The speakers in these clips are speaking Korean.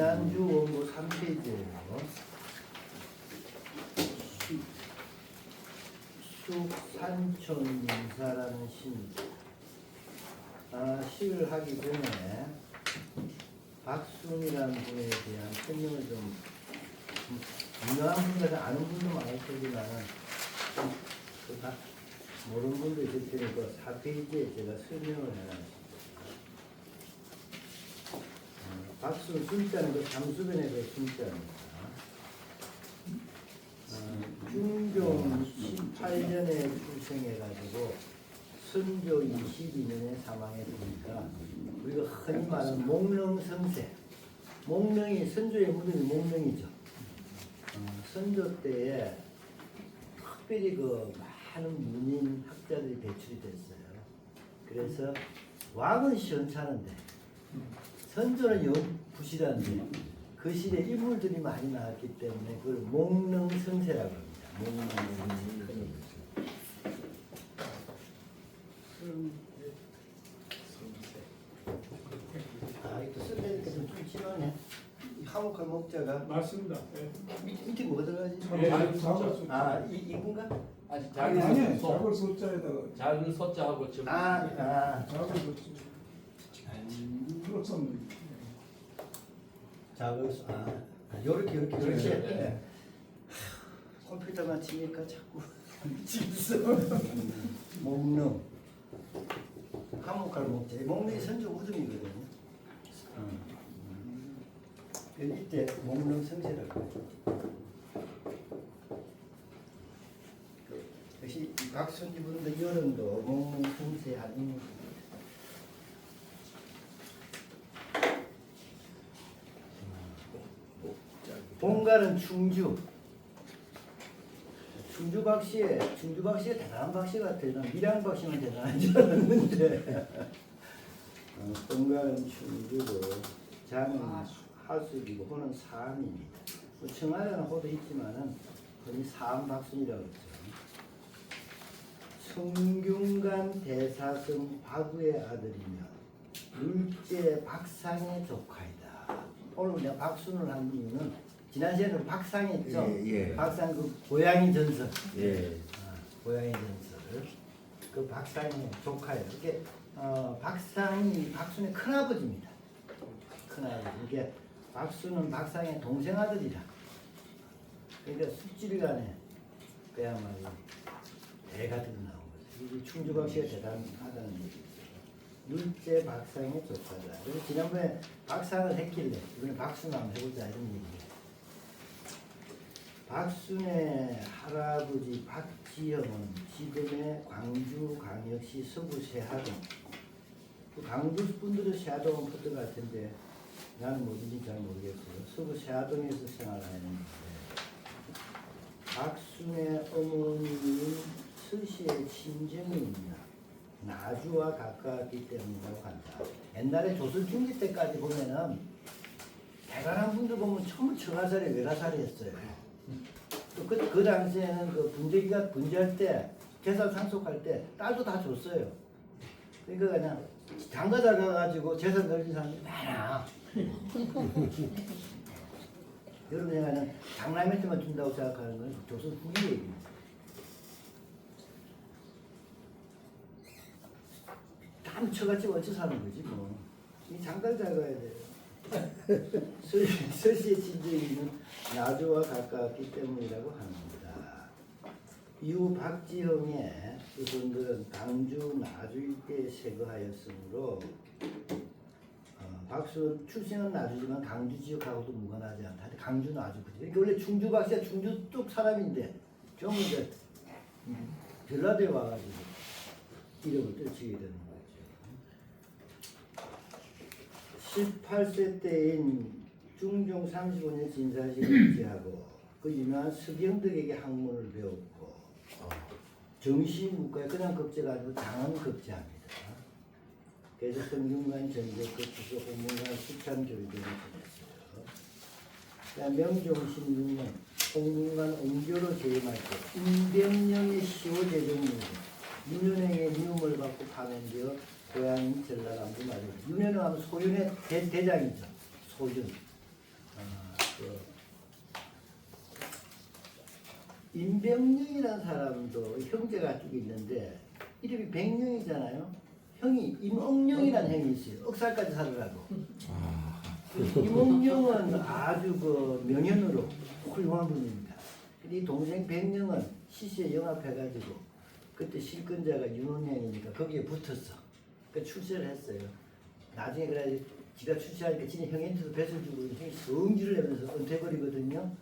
지난주 원고 3페이지예요. 숙산촌민사라는 시입니다. 시를 하기 전에 박순이라는 분에 대한 설명을 좀 유명한 분들은 아는 분도 많을 테지만 모르는 분도 있을 테니까 4페이지에 제가 설명을 해놨습니다. 박순 순자는 그 잠수변에서 순자입니다. 중종 18년에 출생해가지고 선조 22년에 사망했으니까 우리가 흔히 말하는 목릉성세, 목릉이 선조의 무덤이 목릉이죠. 선조 때에 특별히 그 많은 문인 학자들이 배출이 됐어요. 그래서 왕은 시원찮은데 선조는 영 부실한데 그 시대에 인물들이 많이 나왔기 때문에 그걸 목릉성세라고 합니다. 목릉성세. 이거 쓸데니까 좀 심하네. 화목한 목자가 맞습니다. 네. 밑에 뭐가 들어가지? 이건가? 아니 아니, 소. 작은 소자에다가 작은 소자하고 좀 작은 소자. 그렇습니다. 작은 요렇게 그렇죠. 네. 컴퓨터만 치니까 자꾸 집서 목릉 화목할 목자. 목릉이 선조 우등이거든요. 이때 목릉 성세라고 하죠. 역시 박순지 분도 여름도 목릉 성세 아닙니까? 본가는 충주. 충주 박씨의 대단한 박씨 같아요. 밀양 박씨만 대단한 줄 알았는데. 본가는 충주고 장은 하수이고 호는 사암입니다. 청하에는 호도 있지만은 흔히 사암 박순이라고 했죠. 성균관 대사성 박우의 아들이며 율제 박상의 조카이다. 오늘 내가 박순을 한 이유는 지난 시간에 박상이 있죠. 예. 박상 그 고양이 전설. 예. 고양이 전설. 그 박상의 조카예요. 이게 박상이 박순의 큰 아버지입니다. 큰 아버지. 이게 박순은 박상의 동생 아들이라. 그러니까 숙집이간에 그야말로 대가 드러나온 거죠. 이 충주박씨가 대단하다는 얘기죠. 율제 박상의 조카다. 그래서 지난번에 박상을 했길래 이번에 박순을 한번 해보자 이런 얘기예요. 박순의 할아버지 박지형은 지금의 광주광역시 서구 세하동. 그 광주 분들은 세하동은 퍼뜨갈 텐데 나는 뭐든지 잘 모르겠어요. 서구 세하동에서 생활하는데 박순의 어머니는 서시의 친정이입니다. 나주와 가까웠기 때문이라고 한다. 옛날에 조선 중기 때까지 보면은 대단한 분들 보면 전부 처가살이 외가살이 했어요. 또 그 당시에는 그 분재기가 분재할 때 제사 상속할 때 딸도 다 줬어요. 그러니까 그냥 장가잘 가가지고 재산 걸린 사람이 많아. 여러분 내가는 장남한테만 준다고 생각하는 건 조선 후기 얘기입니다. 다 묻혀같이 얹혀 사는 거지 뭐. 이 장가를 잘 가야 돼요. 서시의 친정이는 나주와 가까웠기 때문이라고 합니다. 이후 박지형의 후손들은 강주 나주 일대에 세거하였으므로 박수 출생은 나주지만 강주 지역하고도 무관하지 않다. 강주 나주 그죠? 이게 원래 충주 박씨가 충주 쪽 사람인데 전부 이제 전라도에 와가지고 이름을 떨치게 되는 거죠. 18세 때인 중종 35년 진사시를 입지하고 그 유명한 서경덕에게 학문을 배웠고 정시문과에 그냥 급제가 아니고 장원 급제합니다. 그래서 성균관 전적 거쳐서 홍문관 수창교육을 지냈어요. 명종 16년 홍문관 옹교로 재임할 때 임병령의 시호 제정문으로 윤현행의 미움을 받고 파면되어 고향인 전라남도 말입니다. 윤현행 하면 소윤의 대장이죠. 소윤. 그 임병룡이라는 사람도 형제가 쭉 있는데 이름이 백룡이잖아요. 형이 임옥룡이라는 형이 있어요. 억살까지 살으라고. 임옥룡은 아주 그 명현으로 훌륭한 분입니다. 근데 이 동생 백룡은 시시에 영합해가지고 그때 실권자가 윤원형이니까 거기에 붙었어. 그 출세를 했어요. 나중에 그래 지가 출세하니까 지네 형한테도 뱃을 주고 형이 성질을 내면서 은퇴버리거든요.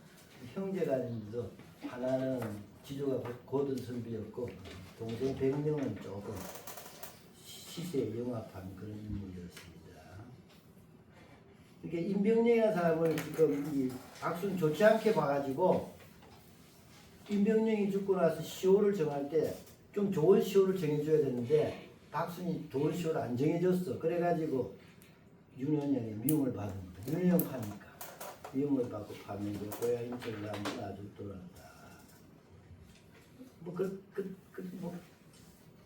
형제가 아닌데도 하나는 지조가 고든 선비였고 동생 백명은 조금 시세에 영합한 그런 인물이었습니다. 이렇게 임병룡이라는 사람을 지금 이 박순 좋지 않게 봐가지고 임병룡이 죽고 나서 시호를 정할 때 좀 좋은 시호를 정해줘야 되는데 박순이 좋은 시호를 안 정해줬어. 그래가지고 윤원영이 미움을 받은 거야. 윤원영 파니까 미움을 받고 파면서 고향인철 나무 아주 돌아간다. 뭐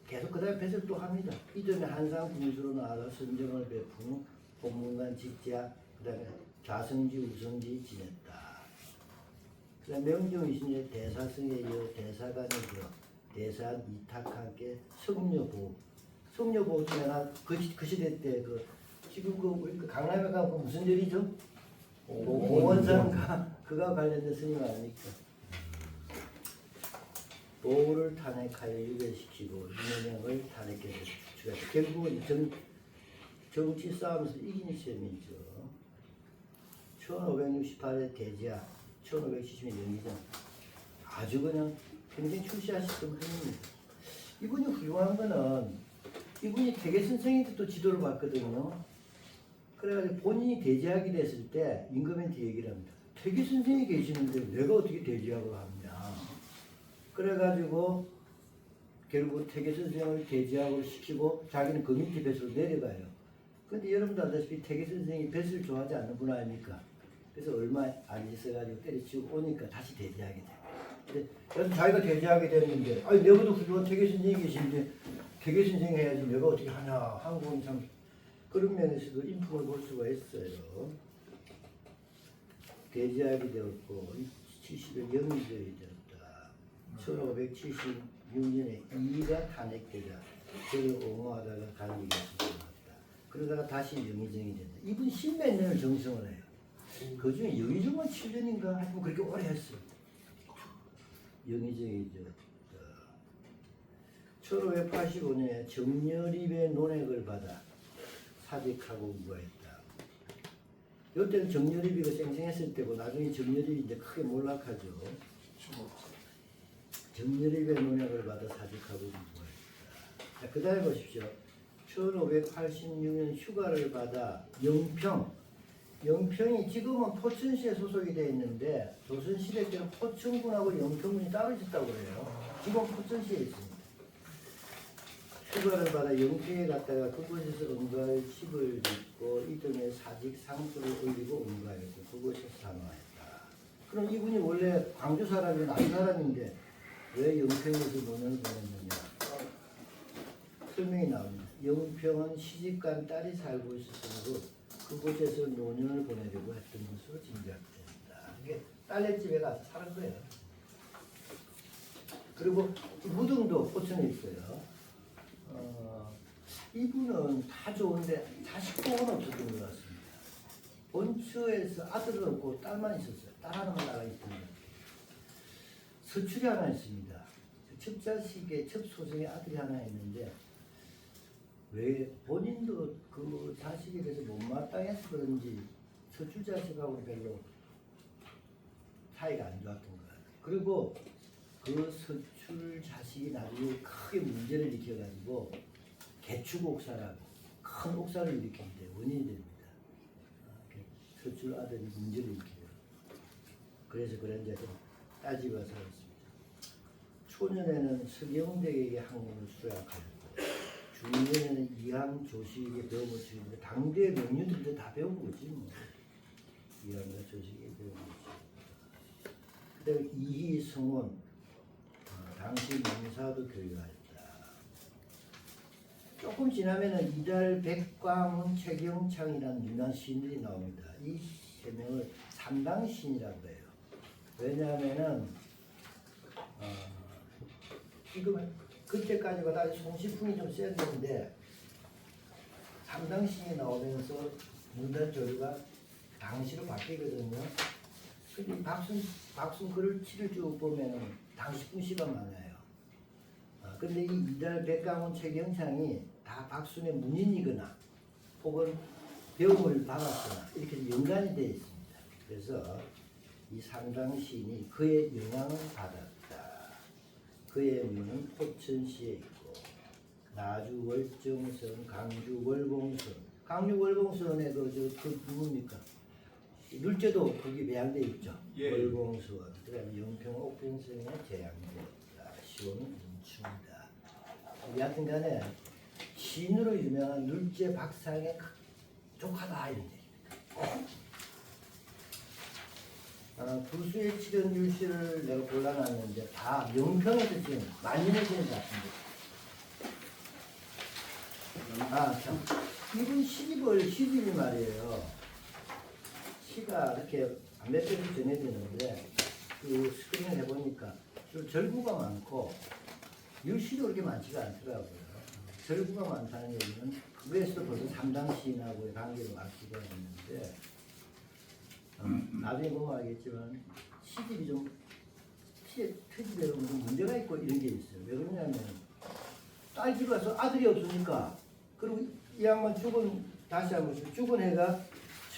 계속 그다음에 뱃을 또 합니다. 이전에 한상 군수로 나아가 선정을 베푼 본문관 직자 그다음에 좌성지 우성지 지냈다. 그다음 명종 20년 대사성에 이어 대사관에 이어 대사 이탁함께 성녀보 성녀보 내가 그 시대 때 그 지금 그 우리 그 강남에 가고 무슨 절이죠? 오원상가 그가 관련된 스님 아닙니까? 보호를 탄핵하여 유배시키고 윤원영을 탄핵해서 추가했다. 결국은 정치 싸움에서 이긴 셈이죠. 1568에 대지하, 1570년 연기전 아주 그냥 굉장히 출세하셨던 분입니다. 이분이 훌륭한 거는 이분이 태계 선생님한테 또 지도를 받거든요. 그래가지고 본인이 대지하게 됐을 때 임금한테 얘기를 합니다. 태계 선생님이 계시는데 내가 어떻게 대지하고 하느냐. 그래가지고 결국 태계 선생을 대지학을 시키고 자기는 그 밑에 뱃으로 내려가요. 근데 여러분도 알다시피 태계 선생이 뱃을 좋아하지 않는 분 아닙니까? 그래서 얼마 안 있어가지고 때려치고 오니까 다시 대지하게 돼요. 근데 여튼 자기가 대지하게 됐는데 아니 내가도 훌륭한 태계 선생이 계신데 태계 선생 해야지 내가 어떻게 하냐. 한국은 참 그런 면에서도 인품을 볼 수가 있어요. 대지하게 되었고 70에 영의절이 되었다. 1576년에 이가 탄핵되자 저를 옹호하다가 간직에 수정했다. 그러다가 다시 영의정이 된다. 이분 십몇 년을 정성을 해요. 그 중에 영의정은 7년인가 하여튼 그렇게 오래 했어요. 영의정이 되었다. 1585년에 정렬입의 논액을 받아 사직하고 우거했다. 이때는 정렬입이가 쌩쌩했을 때고 나중에 정렬입이 이제 크게 몰락하죠. 정렬입의 논약을 받아 사직하고 우거했다. 그 다음에 보십시오. 1586년 휴가를 받아 영평이 지금은 포천시에 소속이 되어 있는데 조선시대 때는 포천군하고 영평군이 따로 있었다고 그래요. 지금 포천시에 있습니다. 휴가를 받아 영평에 갔다가 그곳에서 응가의 집을 짓고 이듬해 사직 상수를 올리고 응가했고 그곳에서 산화했다. 그럼 이분이 원래 광주 사람이 남 사람인데 왜 영평에서 논을 보냈느냐? 설명이 나옵니다. 영평은 시집간 딸이 살고 있었으므로 그곳에서 노년을 보내려고 했던 것으로 짐작된다. 이게 딸네 집에 가서 사는 거예요. 그리고 무등도 포천에 있어요. 이분은 다 좋은데 자식복은 없었던 것 같습니다. 본처에서 아들은 없고 딸만 있었어요. 딸 하나만 나가 있습니다. 서출이 하나 있습니다. 첩자식의 첩소생의 아들이 하나 있는데 왜 본인도 그 자식에 대해서 못마땅해서 그런지 서출 자식하고 별로 사이가 안 좋았던 것 같아요. 그리고 그 서출 자식이 나중에 크게 문제를 일으켜가지고 개축옥사라고 큰 옥사를 일으키는데 원인이 됩니다. 서출 아들이 문제를 일으키죠. 그래서 그런 데서 따지고 살았습니다. 초년에는 서경대에게 학문을 수락하였고 중년에는 이항 조식에게 배움을 주는데 당대 명류들도 다 배운 거지 뭐. 이항과 조식에게 배운 거지. 그다음에 이희성원 당시 명사도 교육하였다. 조금 지나면은 이달 백광훈 최경창이라는 유난 시인들이 나옵니다. 이 세 명을 삼당신이라고 해요. 왜냐하면은 지금 그때까지가 다 송시풍이 좀 셌는데 삼당신이 나오면서 문단조류가 당시로 바뀌거든요. 근데 박순 글을 치를 쭉 보면은 당시풍시가 많아요. 근데 이 이달 백강원 최경창이 다 박순의 문인이거나 혹은 배움을 받았거나 이렇게 연관이 되어 있습니다. 그래서 이 삼당시인이 그의 영향을 받았다. 그의 묘는 포천시에 있고 나주 월정선, 강주 월봉선, 강주 월봉선에 그 누굽니까? 눌제도 거기 매양돼 있죠. 예. 월봉선, 그다음에 영평 옥평선에 제양되었다. 시호는 인충이다. 여하튼간에 시인으로 유명한 눌제 박상의 조카다 이런 얘기입니다. 부수의 칠연 율시를 내가 골라놨는데 다 영평에서 지금 많이 내지는 것 같은데. 참. 이분 시집이 말이에요. 시가 이렇게 몇 편씩 전해지는데 그 스크린을 해보니까 좀 절구가 많고 율시도 그렇게 많지가 않더라고요. 절구가 많다는 얘기는 그에서도 벌써 삼당시인하고의 관계로 알 수가 있는데 나중에 보면 알겠지만 시집이 좀 시의 트집에도 좀 문제가 있고 이런 게 있어요. 왜 그러냐면 딸 집 가서 아들이 없으니까 그리고 이 양반 다시 한번 죽은 해가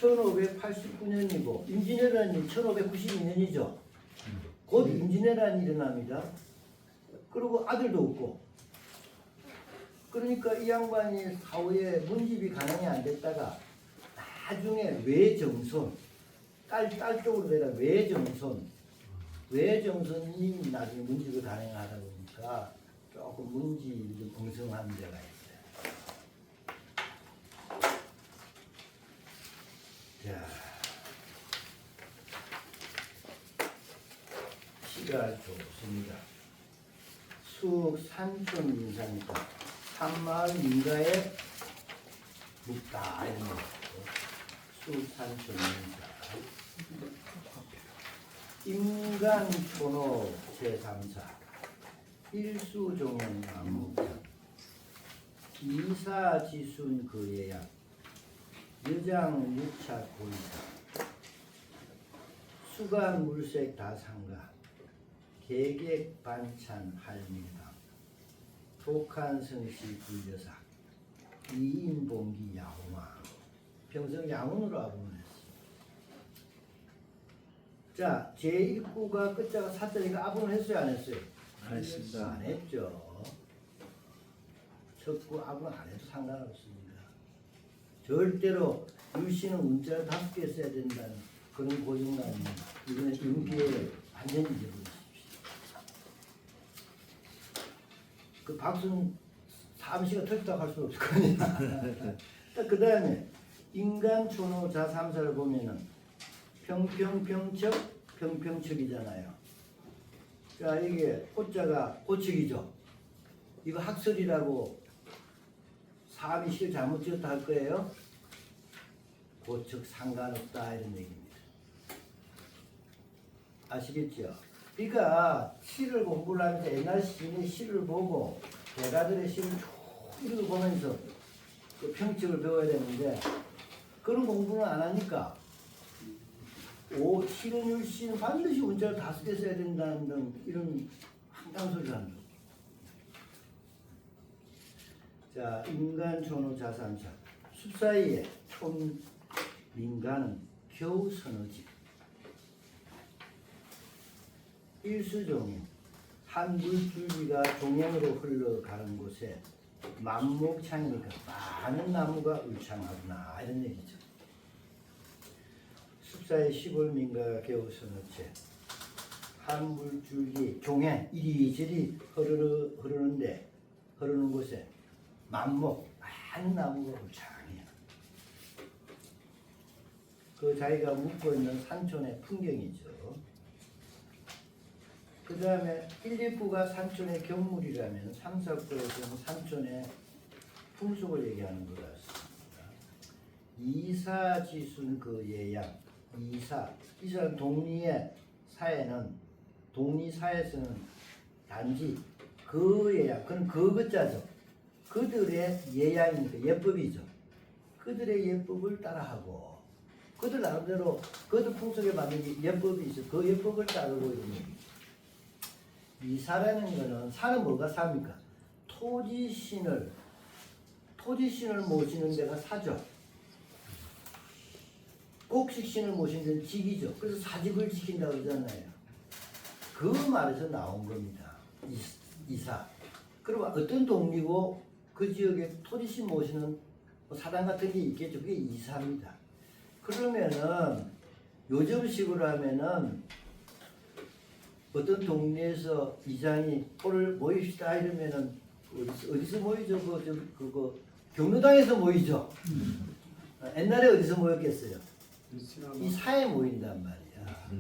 1589년이고 임진왜란이 1592년이죠. 곧 임진왜란이 일어납니다. 그리고 아들도 없고 그러니까 이 양반이 사후에 문집이 가능이 안 됐다가 나중에 외정손 딸 쪽으로 내가 외정손이 나중에 문집이 가능하다 보니까 조금 문집이 좀 엉성한 데가 있어요. 자, 시가 좋습니다. 수 산촌 인사니까 산마을 민가에 묵다 이런 거. 수 산촌 인사. 임간촌호 제3사 일수종은 안목장 이사지순 그예약 여장 육착 고이사 수간 물색 다상가 계객 반찬 할밀방 독한 성씨 불려사 이인봉기 야호망 평생 양운으로 아부했습니다. 자, 제1구가 끝자가 사자니까 아분을 했어요, 안 했어요? 안 했습니다. 안 했죠. 첫구 아분 안 해도 상관없습니다. 절대로 율시는 문자를 5개 써야 된다는 그런 고정관념 이번에 임기에 완전히 잊어버리십시오. 그 박수는 삼시가 터졌다고 할 수는 없을 거냐. 그 다음에 인간촌호 자3사를 보면은 평평평척, 평평척이잖아요. 자, 이게 호자가 호척이죠. 이거 학설이라고 사람이 시를 잘못 지었다 할 거예요. 고척 상관없다 이런 얘기입니다. 아시겠죠? 그러니까 시를 공부를 하면서 옛날 시인의 시를 보고 대가들의 시를 쭉 읽어보면서 그 평척을 배워야 되는데 그런 공부는 안 하니까 실은율시는 반드시 문자를 5개 써야 된다는 등 이런 황당소리를 한다. 자, 인간촌호 자3사 숲사이에 촌 민가는 겨우 서너 집 일수종인 한 물줄기가 종양으로 흘러가는 곳에 만목창이니까 많은 나무가 울창하구나 이런 얘기죠. 숲사의 시골민가가 겨우 서너 채 한 물줄기 종양 이리저리 흐르는 곳에 만목 많은 나무가 울창해요. 그 자기가 묵고 있는 산촌의 풍경이죠. 그 다음에 1, 2구가 산촌의 경물이라면 3, 4구에서는 산촌의 풍속을 얘기하는 것 같습니다. 이사지순 그 예양 이사는 독리의 사회는 독리사에서는 단지 그 예약, 그건 그것자죠. 그들의 예양이니까 예법이죠. 그들의 예법을 따라하고 그들 나름대로 그들 풍속에 맞는 예법이 있어. 그 예법을 따르고 있는 얘기죠. 이사라는 거는 사는 뭐가 사입니까? 토지신을 모시는 데가 사죠. 곡식신을 모시는 데는 직이죠. 그래서 사직을 지킨다고 그러잖아요. 그 말에서 나온 겁니다. 이사. 그러면 어떤 동리고 그 지역에 토지신 모시는 사당 같은 게 있겠죠. 그게 이사입니다. 그러면은 요즘식으로 하면은 어떤 동네에서 이장이 오늘 모입시다 이러면은 어디서 모이죠? 그거 경로당에서 모이죠. 옛날에 어디서 모였겠어요? 이 사에 모인단 말이야.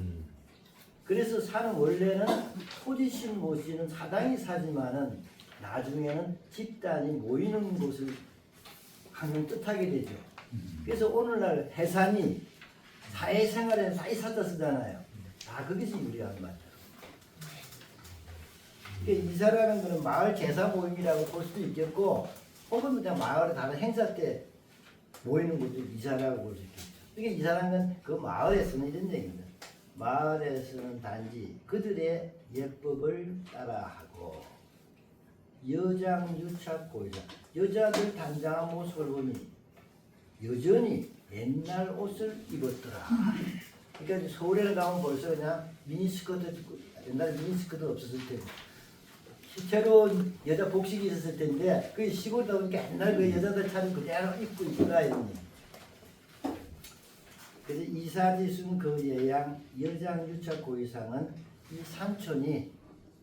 그래서 사는 원래는 토지신 모시는 사당이 사지만은 나중에는 집단이 모이는 곳을 항상 뜻하게 되죠. 그래서 오늘날 해산이 사회생활에는 사이사자 쓰잖아요. 다 거기서 유래한 말이에요. 이사라는 것은 마을 제사 모임이라고 볼 수도 있겠고, 혹은 그냥 마을의 다른 행사 때 모이는 것도 이사라고 볼 수 있겠죠. 이게 이사라는 건 그 마을에 쓰는 이런 얘기입니다. 마을에서는 단지 그들의 예법을 따라하고 여장유착고이자 여자들 단장한 모습을 보니 여전히 옛날 옷을 입었더라. 그러니까 서울에 가면 벌써 그냥 미니스커트, 옛날에 미니스커트 없었을 테고 새로운 여자 복식이 있었을 텐데 그 시골다 보니까 옛날 그 여자들 차림 그대로 입고 있구나 이런 얘기. 그래서 이사지순 그 예양 여장유착 고이상은 이 삼촌이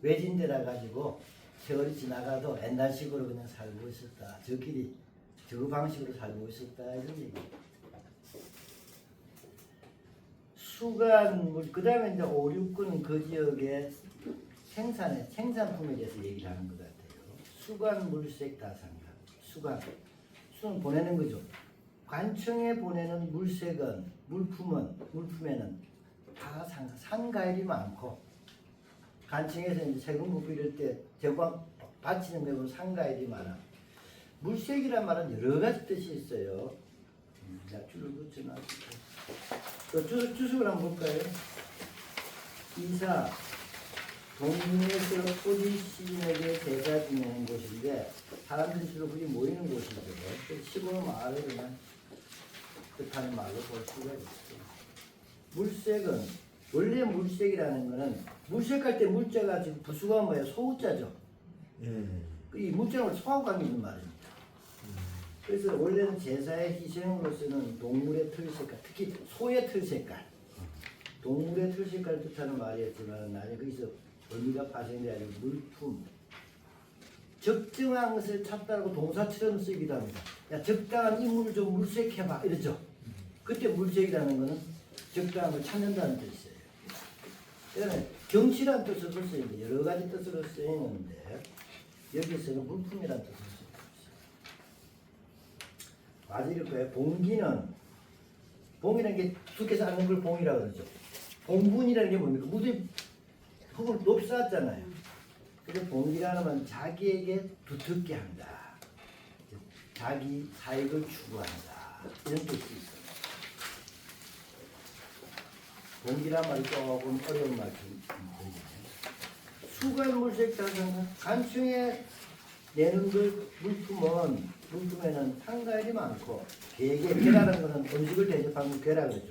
외진데라 가지고 세월이 지나가도 옛날식으로 그냥 살고 있었다. 저끼리 저 방식으로 살고 있었다 이런 얘기. 수간물 그 다음에 이제 5, 6군 그 지역의 생산품에 대해서 얘기를 하는 것 같아요. 수간 물색 다상가. 수는 보내는 거죠. 관청에 보내는 물색은 물품에는 다 상가일이 많고 관청에서 이제 세금 묻고 이럴 때 제광 바치는 데 보면 상가일이 많아. 물색이란 말은 여러 가지 뜻이 있어요. 자, 줄을 붙여놨을게요. 주석을 한번 볼까요? 이사 동네에서 토지 시인에게 제사 지내는 곳인데 사람들이 주로 거기 모이는 곳이죠. 시골 마을을 그냥 뜻하는 말로 볼 수가 있어요. 물색은 원래 물색이라는 거는 물색할 때 물자가 지금 부수가 뭐예요? 소우자죠. 이 물자는 소하고 관계 있는 말입니다. 그래서 원래는 제사의 희생으로 쓰는 동물의 털 색깔, 특히 소의 털 색깔, 동물의 털 색깔을 뜻하는 말이었지만 나중에 거기서 의미가 파생되어 물품, 적정한 것을 찾다라고 동사처럼 쓰기도 합니다. 야, 적당한 인물을 좀 물색해봐 이러죠. 그때 물색이라는 것은 적당한 걸 찾는다는 뜻이에요. 그다음에 경치란 뜻으로 쓰이는데 여러 가지 뜻으로 쓰이는데 여기서는 물품이라는 뜻으로 쓰입니다. 맞을 거예요. 봉이라는 게 숲에서 앉는 걸 봉이라고 그러죠. 봉분이라는 게 뭡니까? 무대 흙을 높이 쌓았잖아요. 그래서 봉기라는 건 자기에게 두텁게 한다. 자기 사익을 추구한다. 이런 뜻이 있어요. 봉기란 말이 조금 어려운 말좀 수간 물색 다상은 간충에 내는 그 물품에는 상가일이 많고 계라는 것은 음식을 대접하는 괴라 그러죠.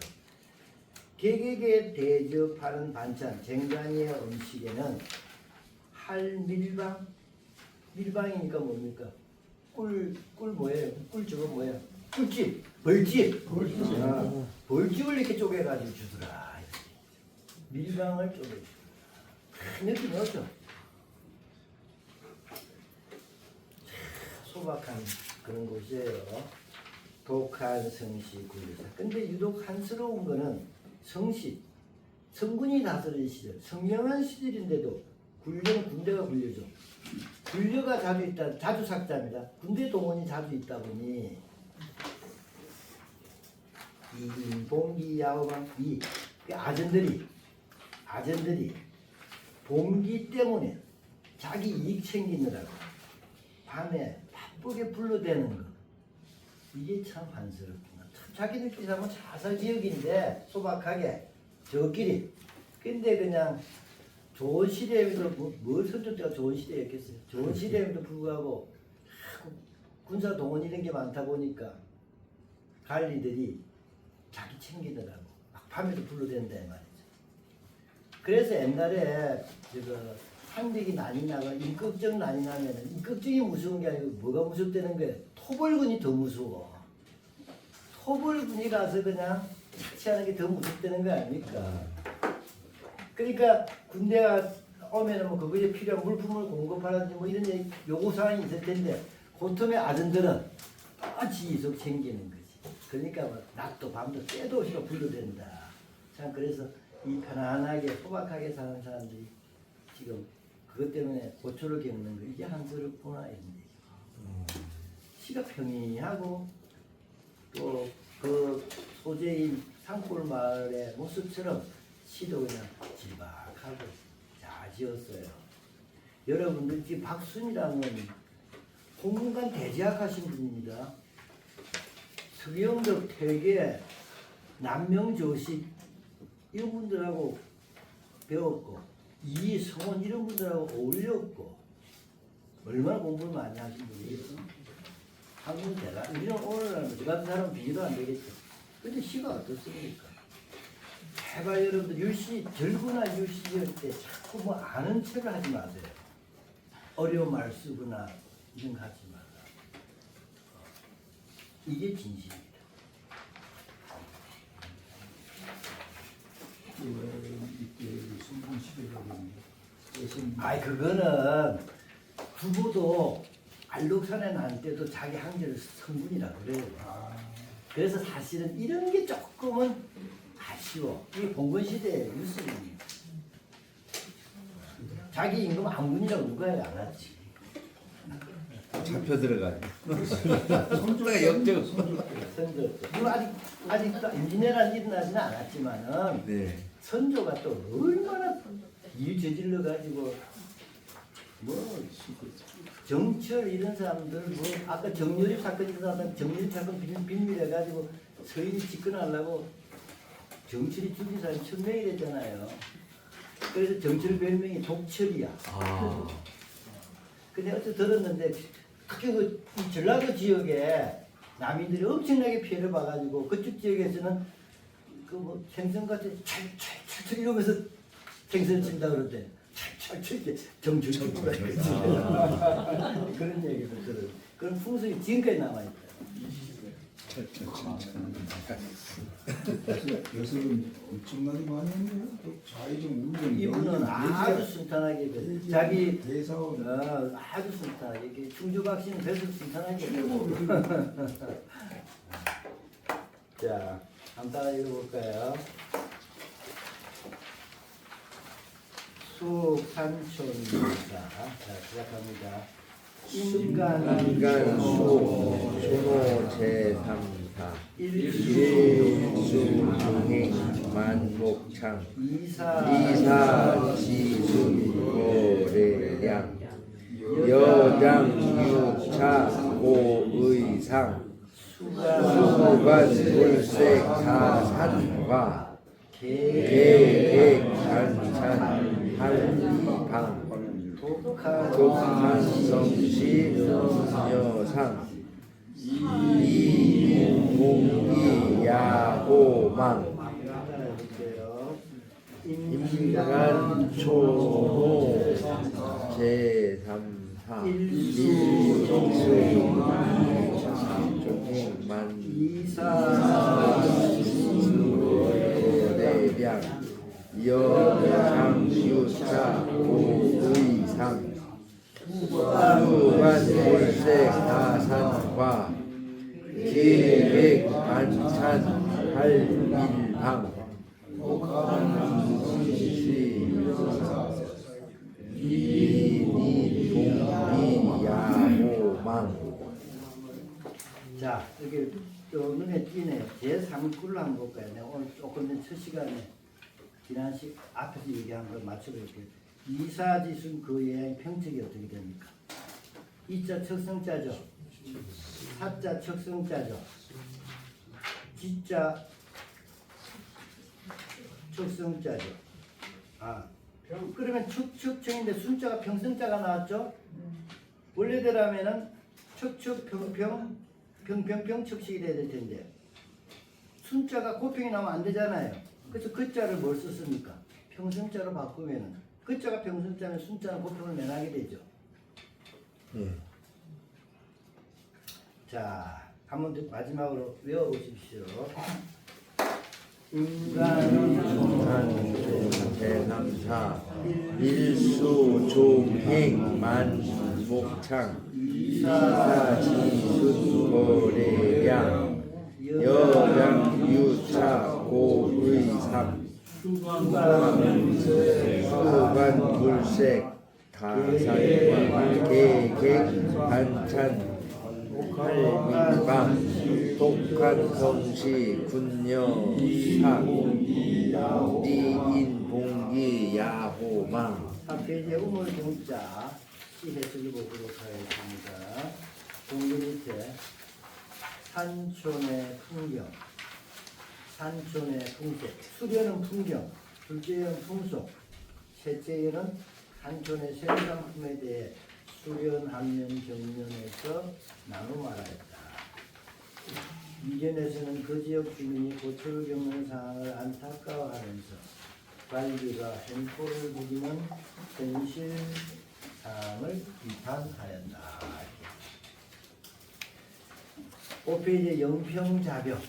계객에 대접하는 반찬, 쟁반의 음식에는 밀방이니까 뭡니까? 꿀 뭐예요? 꿀죽은 뭐예요? 꿀집, 벌집. 벌집을 이렇게 쪼개가지고 주더라. 밀방을 쪼개주더라. 큰 느낌이 없죠? 소박한 그런 곳이에요. 독한 성시 굴리사. 근데 유독 한스러운 거는 성군이 다스린 시절, 성명한 시절인데도 군대가 굴려죠. 굴려가 자주 있다, 자주 삭자입니다. 군대 동원이 자주 있다 보니 봉기 야호방 이 아전들이 봉기 때문에 자기 이익 챙기느라고 밤에 바쁘게 불러대는 거 이게 참 한스럽구나. 참 자기들끼리 하면 자사지역인데 소박하게 저끼리 근데 그냥 좋은 시대에도 뭐 선조 때가 좋은 시대였겠어요. 좋은 시대에도 불구하고 군사 동원 이런 게 많다 보니까 관리들이 자기 챙기더라고. 막 밤에도 불러댄다 이 말이죠. 그래서 옛날에 저거 한백이 난이 나가 임꺽정 난이 나면은 임꺽정이 무서운 게 아니고 뭐가 무섭다는 거예요. 토벌군이 더 무서워. 토벌군이라서 그냥 착취하는 게 더 무섭다는 거 아닙니까? 그러니까 군대가 오면은 뭐 그거에 필요한 물품을 공급하라든지 뭐 이런 요구사항이 있을 텐데 고통의 아전들은 똑같이 이속 챙기는 거지. 그러니까 뭐 낮도 밤도 때도 없이가 불러댄다. 참 그래서 이 편안하게 소박하게 사는 사람들이 지금 그것 때문에 고초를 겪는 거 이게 한스럽구나 이런 얘기. 시가 평이하고 또 그 소재인 산골 마을의 모습처럼 시도 그냥 질박하고 잘 지었어요. 여러분들 지금 박순이라는 공문관 대제학하신 분입니다. 서경덕, 퇴계, 남명조식 이런 분들하고 배웠고 이성원 이런 분들하고 어울렸고 얼마나 공부를 많이 하신 분이에요. 한국 대가 우리는 오늘날 저 같은 사람은 비교도 안 되겠죠. 근데 시가 어떻습니까? 제발 여러분들 율시 절구나 율시할 때 자꾸 뭐 아는 척을 하지 마세요. 어려운 말 쓰거나 이런 거 하지 말라. 이게 진실입니다. 이때 순분 시대가 아이 그거는 부부도 알록산에 난 때도 자기 항제를 성분이라 그래요. 그래서 사실은 이런 게 조금은 아쉬워. 이게 봉건 시대의 유습입니다. 자기 임금 안군이라고 누가 해 안 하지. 잡혀 들어가요. 손자가 역적. 선조. 물론 아직 인지네란 일어나지는 않았지만은 네. 선조가 또 얼마나 일 저질러 가지고 뭐 정철 이런 사람들 뭐 아까 정유립 사건 일어나던 정유립 사건 빈밀해 가지고 서인이 집권하려고 정철이 죽인 사람이 1000명이랬잖아요. 그래서 정철 별명이 독철이야. 근데 어째 들었는데 특히 그 전라도 지역에 남인들이 엄청나게 피해를 봐가지고 그쪽 지역에서는 그 뭐 생선같이 찰찰찰 이러면서 생선을 친다 그러대. 찰찰찰 정철 죽구라 그러지. 그런 얘기도 들어요. 그런 풍습이 지금까지 남아있다. 요새는 엄청나게 많이 했네요. 좌의정 운동. 이분은 아주 순탄하게 자기 대사원. 아주 순탄하게 이렇게 충주박씨는 배수 순탄하게 자 간단하게 읽어볼까요? 수산촌입니다. 자 시작합니다. 인간 수 준호 제3사 일수중행 만목창 이사 지순 고래량 여장 육차 고의상 수관 물색 사산과 계획 잔찬 할방 독한 성시 여상 이공이 야호망 임간 초호 제3사 일수중행만 이사대량 여장유차 고의상 수관 볼색 다산과 계획 반찬 할일방 이니동이야호망. 자 여기 또 눈에 띄네요. 제3구를 한번 맞춰볼까요? 내가 오늘 조금 전 첫 시간에 지난 앞에서 얘기한 걸 맞춰볼게요. 이사지순 그 외의 평책이 어떻게 됩니까? 이자 척성자죠. 사자 척성자죠. 지자 척성자죠. 그러면 척척청인데 순자가 평성자가 나왔죠? 원래대로라면은 척척 평평 평평평 척식이 돼야 될 텐데 순자가 고평이 나오면 안 되잖아요. 그래서 그자를 뭘 썼습니까? 평성자로 바꾸면은 그자가 평성자면 순자는 고평을 면하게 되죠. 자, 한번 더 마지막으로 외워보십시오. 인간은 대삼사 일수 종행 만목창 이사지순 거래량 여량유차 고의삼 수반물색 다산과 계객 반찬 할민방 독한성시 군녀 사 띠인봉기 야호망 앞에 이제 우물동자 시 해석을 보도록 하겠습니다. 동물 밑에 산촌의 풍경, 산촌의 풍색, 수련은 풍경, 둘째는 풍속, 셋째는 산촌의 생산품에 대해 수련, 함년, 경련에서 나누 말하였다. 이전에서는 그 지역 주민이 고초를 겪는 상황을 안타까워하면서 관리가 횡포를 부리는 현실 상황을 비판하였다. 5페이지 영평자벽.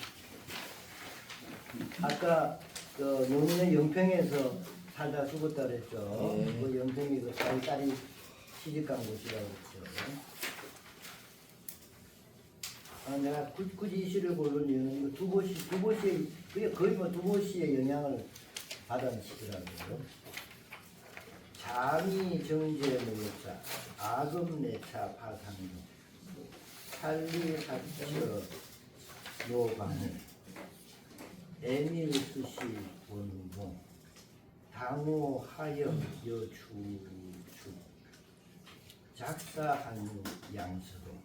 아까 그 용인의 영평에서 살다 죽었다 그랬죠. 그 영평이 그 딸이 시집간 곳이라고 했죠. 내가 굳이 이 시를 고른 이유는 두보시의 거의 뭐 두보시의 영향을 받은 시더라고요. 장이 정제 무역자, 아금내차 파상도, 살리 사처 노방해, 에밀수시 원봉, 당호 하영 여추추, 작사 한유 양서동,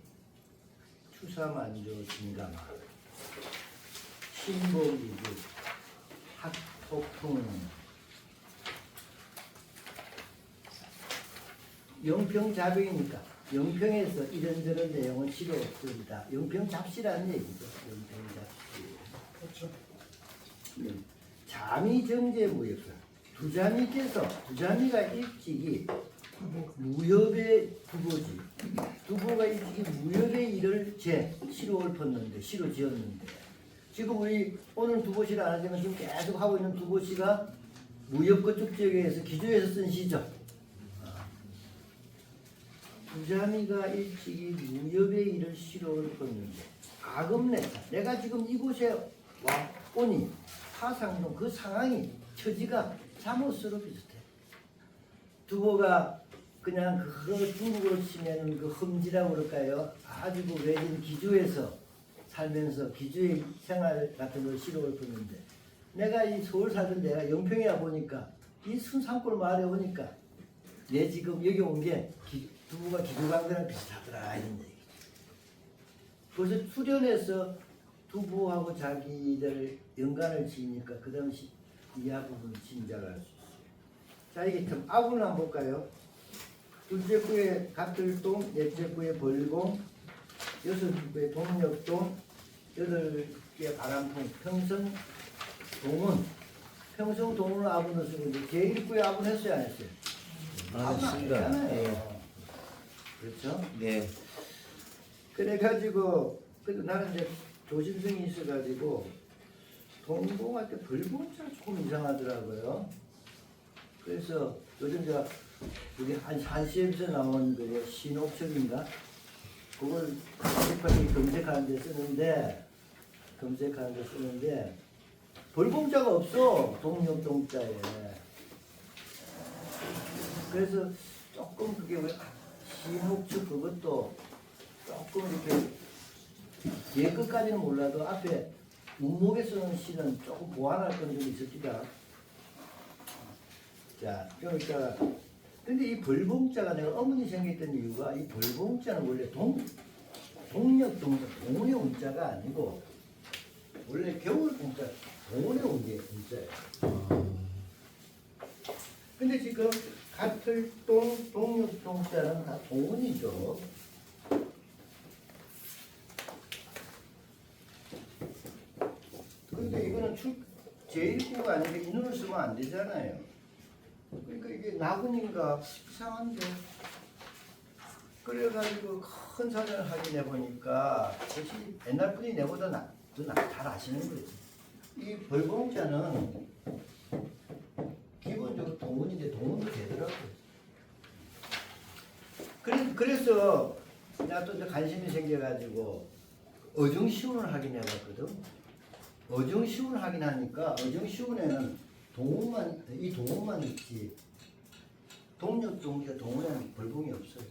추사만조 진가마, 신보기구, 학폭풍. 영평자벽이니까 영평에서 이런저런 내용은 필요 없습니다. 영평잡시라는 얘기죠. 영평잡시. 그렇죠. 자미정제무역사. 두자미가 일찍이 무협의 두보지. 두보가 일찍이 무협의 일을 시로 엎었는데, 시로 지었는데, 지금 우리 오늘 두보시를 안 하지만 지금 계속 하고 있는 두보시가 무협 그쪽 지역에서 기조해서 쓴 시죠. 두자미가 일찍이 무협의 일을 시로 엎었는데, 아금내차. 내가 지금 이곳에 오니 하상동 그 상황이 처지가 잠옷으로 비슷해. 두보가 그냥 그 중국어로 치면 그 험지라고 그럴까요? 아주 그 외진 기주에서 살면서 기주의 생활 같은 걸 시로 읊었는데, 내가 이 서울 살던 데가 영평에 와 보니까 이 순산골 마을에 오니까 내 지금 여기 온 게 두보가 기주강대랑 비슷하더라 이런 얘기. 그래서 수련해서 두보하고 자기들 연관을 지으니까 그 당시 이하 부분을 짐작할 수 있어요. 자, 이게 참 아군을 한번 볼까요? 둘째 구에 갑들동, 넷째 구에 벌공, 여섯 구에 동력동, 여덟 구에 바람풍, 평성, 동은. 평성, 동은 아군을 쓰고 이제 제1구에 아군 했어요, 안 했어요? 안 했습니다. 네. 그렇죠? 네. 그래가지고 그래도 나는 이제 조심성이 있어가지고 동공할 때 벌공자가 조금 이상하더라고요. 그래서 요즘 제가 우리 한시에서 나온 그 신옥철인가 그걸 검색하는데 쓰는데 벌공자가 없어 동력동자에. 그래서 조금 그게 왜 신옥철 그것도 조금 이렇게 뒤에 끝까지는 몰라도 앞에 운목에 쓰는 시는 조금 보완할 건 좀 있습니다. 자, 그러니까 근데 이 벌봉자가 내가 어머니 생겼던 이유가 이 벌봉자는 원래 동력 동자 동운의 운자가 아니고 원래 겨울 운자 동운의 운자예요. 근데 지금 가틀동 동력동자는 다 동운이죠. 근데 이거는 제1구가 아니라 인운을 쓰면 안 되잖아요. 그러니까 이게 나군인가 이상한데. 그래가지고 큰 사전을 확인해 보니까 역시 옛날 분이 내보다 잘 아시는 거지. 이 벌봉자는 기본적으로 동문인데 동문도 되더라고요. 그래서 내가 또 이제 관심이 생겨가지고 어정시운을 확인해 봤거든. 어정시운을 확인하니까 어정시운에는 동문만 있지. 동력 동기가 동문에는 벌봉이 없어요.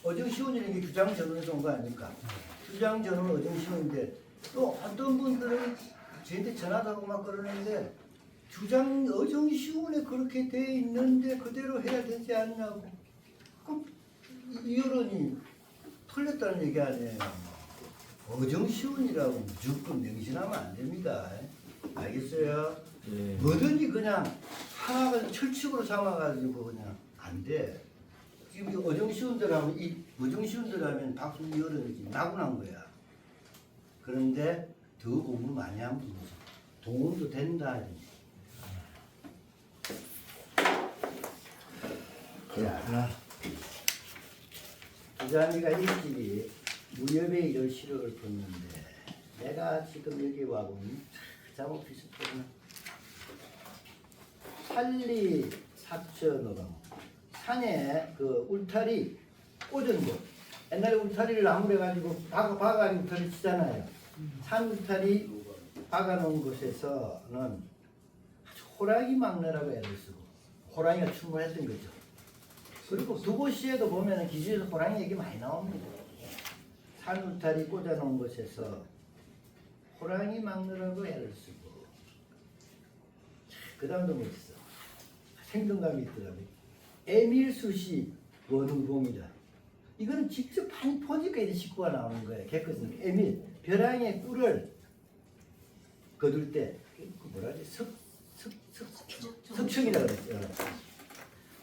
어정시운이라는 게 주장전운에서 온 거 아닙니까? 주장전운 어정시운인데 또 어떤 분들은 저한테 전화도 하고 막 그러는데 어정시운에 그렇게 돼 있는데 그대로 해야 되지 않냐고. 그럼 이 여론이 틀렸다는 얘기 아니에요. 어정시운이라고 무조건 명심하면 안 됩니다. 알겠어요? 네. 뭐든지 그냥 하나가 철칙으로 삼아가지고 그냥 안 돼. 지금 이 어정시운들 하면 박수 이 어른이지 나고난 거야. 그런데 더 공부 많이 하면 무슨 동원도 된다. 자, 부자미가 일찍이 무협의 일을 시력을 뒀는데 내가 지금 여기 와보니 자목 비슷하구나. 살리 사천어강 산에 그 울타리 꽂은 곳. 옛날에 울타리를 나무래 가지고 박아가지고 울타리 치잖아요. 산 울타리 박아놓은 곳에서는 아주 호랑이 막내라고 애를 쓰고 호랑이가 충분했던 거죠. 그리고 두고시에도 보면 기주에서 호랑이 얘기 많이 나옵니다. 산 울타리 꽂아놓은 곳에서 호랑이 막느라고 애를 쓰고. 그 다음도 뭐 있어. 생동감이 있더라고요. 에밀수시 원우봉이다. 이거는 직접 한 포지까지 식구가 나오는 거예요. 개거든. 에밀 벼랑의 꿀을 거둘 때 뭐라 하지? 석청이라고 그랬죠.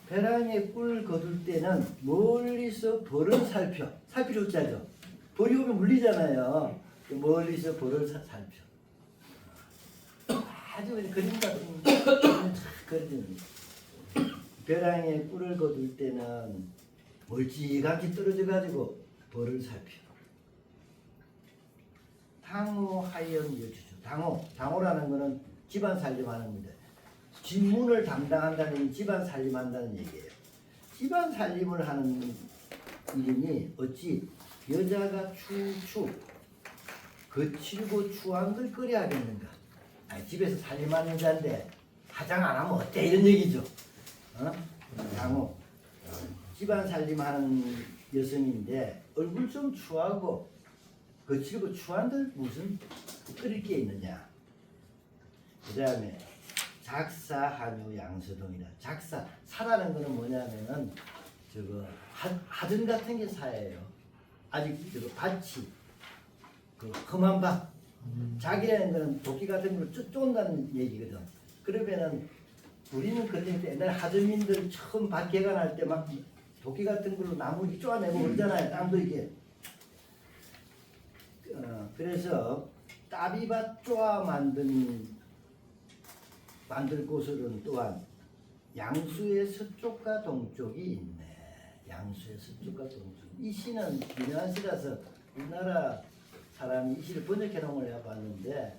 벼랑의 꿀 거둘 때는 멀리서 벌을 살피 좋자죠. 벌이 오면 물리잖아요. 멀리서 벌을 살펴. 아주 그림 같은 그림. 벼랑에 꿀을 거둘 때는 멀찌감치 떨어져가지고 벌을 살펴. 당호 하연 여주죠. 당호라는 거는 집안 살림하는 건데 직문을 담당한다는 집안 살림한다는 얘기예요. 집안 살림을 하는 일이니 어찌 여자가 추추 거칠고 추한 걸 끓여야 하겠는가? 집에서 살림하는 자인데 화장 안 하면 어때? 이런 얘기죠. 당호 집안 살림하는 여성인데 얼굴 좀 추하고 거칠고 추한들 무슨 끓일 게 있느냐? 그 다음에 작사 한유 양서동이다. 작사 사라는 거는 뭐냐면은 저거 하전 같은 게 사예요. 아직 저거 밭이 그 험한 밭. 자기라는 거는 도끼 같은 걸로 쫀다는 얘기거든. 그러면은 우리는 그런데 옛날 하전민들 처음 밭 개간할 때 막 도끼 같은 걸로 나무 이렇게 쪼아내고 그러잖아요. 땅도 이게. 그래서 따비밭 쪼아 만들 곳은 또한 양수의 서쪽과 동쪽이 있네. 양수의 서쪽과 동쪽. 이 시는 유명한 시라서 우리나라 사람이 이 시를 번역해 놓은 걸 내가 봤는데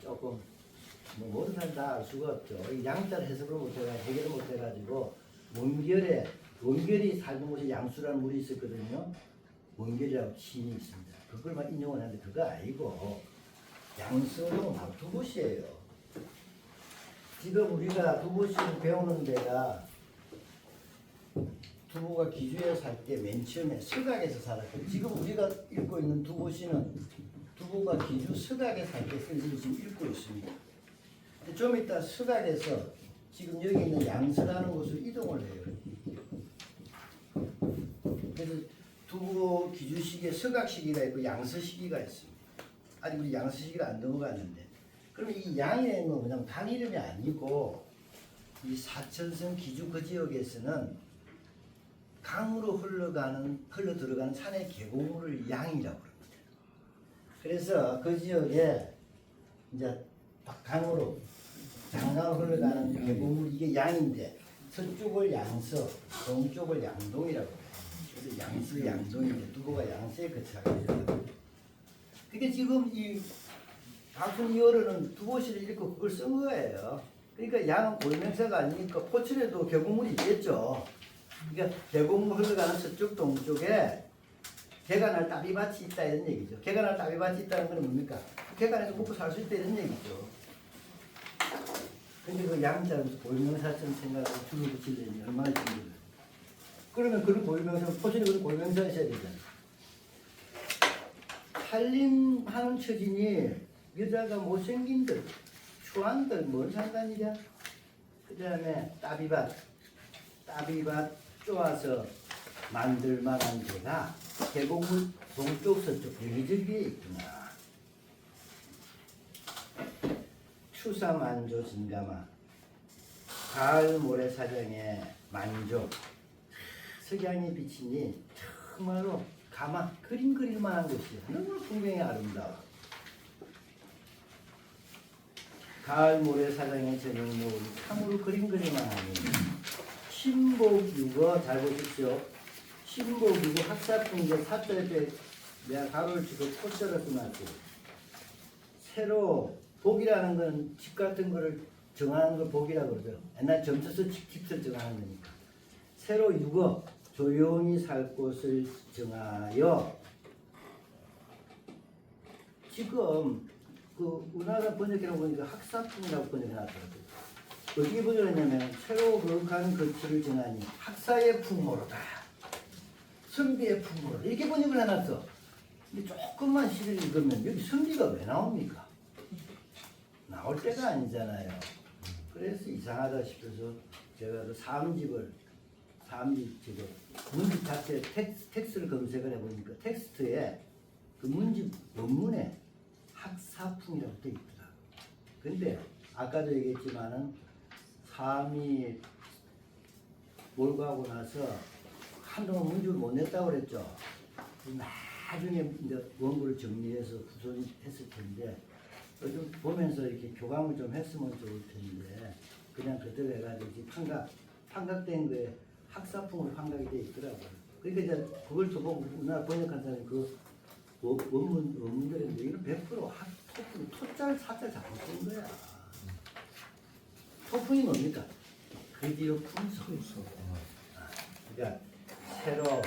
조금 뭐 모든 사람 다 알 수가 없죠. 이 양자를 해석을 해결을 못해가지고 원결이 살던 곳에 양수라는 물이 있었거든요. 원결이라고 시인이 있습니다. 그걸만 인용을 하는데 그거 아니고 양수는 두곳이에요. 지금 우리가 두보시를 배우는 데가 두보가 기주에 살 때 맨 처음에 서각에서 살았거든요. 지금 우리가 읽고 있는 두보시는 두부가 기주 서각에서 함께 쓴지를 지금 읽고 있습니다. 근데 좀 이따 서각에서 지금 여기 있는 양서라는 곳으로 이동을 해요. 그래서 두부 기주 시기에 서각 시기가 있고 양서 시기가 있습니다. 아직 우리 양서 시기를 안 넘어갔는데, 그러면 이 양이라는 건 그냥 강 이름이 아니고 이 사천성 기주 그 지역에서는 강으로 흘러 들어가는 산의 계곡물을 양이라고 합니다. 그래서 그 지역에 이제 강으로 장강으로 흘러가는 계곡물 이게 양인데 서쪽을 양서, 동쪽을 양동이라고 해요. 그래서 양서, 양동인데 두부가 양서에 거쳐가 있어요. 그게 지금 이 박순이 어른은 두부시를 읽고 그걸 쓴 거예요. 그러니까 양은 고유명사가 아니니까 포천에도 계곡물이 있겠죠. 그러니까 계곡물 흘러가는 서쪽 동쪽에 개간할 따비밭이 있다 이런 얘기죠. 개간할 따비밭이 있다는 건 뭡니까? 개간에서 먹고 살 수 있다 이런 얘기죠. 근데 그 양자를 고유명사처럼 생각하고 줄을 붙이려니 얼마나 힘들어요. 그러면 그런 고유명사, 포천이 그런 고유명사 있어야 되잖아요. 살림하는 처진이 여자가 못생긴들, 추한들 뭔 상관이랴? 그 다음에 따비밭 쪼아서 만들 만한 데가 계곡물 동쪽 서쪽 여기저기에 있구나. 추사만조 진가마 가을 모래사장의 만조 석양이 비치니 정말로 가마 그림 그릴 만한 곳이에요. 너무 풍경이 아름다워. 가을 모래사장의 저녁 노을 참으로 그림 그릴 만하니 신복유거 잘 보십시오. 신복유거 학사품 이제 사절에 내가 가로를 치고 꽃자를 써놨고 새로 복이라는 건 집 같은 거를 정하는 걸 복이라고 그러죠. 옛날 점수서 집을 정하는 거니까. 새로 유거 조용히 살 곳을 정하여 지금 그 우리나라 번역이라고 보니까 학사품이라고 번역해놨더라고요. 어떻게 번역했냐면 새로 거룩한 거처를 정하니 학사의 풍모로다. 선비의 풍모로다. 이렇게 번역을 해놨어. 근데 조금만 시를 읽으면 여기 선비가 왜 나옵니까? 나올 때가 아니잖아요. 그래서 이상하다 싶어서 제가 그 사음집 지금 문집 자체 텍스트를 검색을 해보니까 텍스트에 그 문집 원문에 학사풍이라고 되어 있더라고요. 근데 아까도 얘기했지만은 사암이 몰고하고 나서 한동안 문집을 못 냈다고 그랬죠. 나중에 이제 원고를 정리해서 구성했을 텐데 좀 보면서 이렇게 교감을 좀 했으면 좋을 텐데 그냥 그대로 해가지고 판각된 거에 학사풍으로 판각이 돼 있더라고요. 그러니까 이제 그걸 또 보고 우리나라 번역한 사람이 그 원문들인데 이건 100% 토풍, 토짤, 사짤 잘못된 거야. 토풍이 뭡니까? 드디어 풍소. 그러니까 새로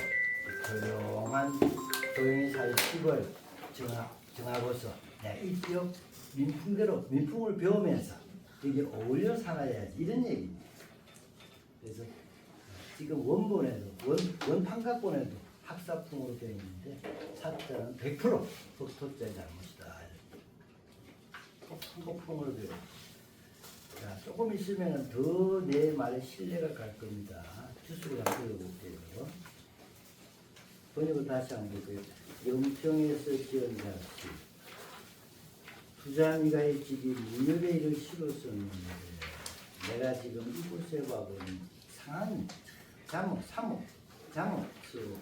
조용히 살 집을 정하고서 이 지역 민풍대로 민풍을 배우면서 이게 어울려 살아야지 이런 얘기입니다. 그래서 지금 원본에도 원판각본에도 학사풍으로 되어 있는데 사자는 100% 토자의 잘못이다. 토풍으로 되어 있습니다. 자, 조금 있으면 더 내 말에 신뢰가 갈 겁니다. 주소를 한번 읽어볼게요. 번역을 다시 한번 볼게요. 영평에서 지은 자식 부자미가의 집이 무렵에 이를 시로 썼는데 내가 지금 이곳에 와보니 상한 자목수구나.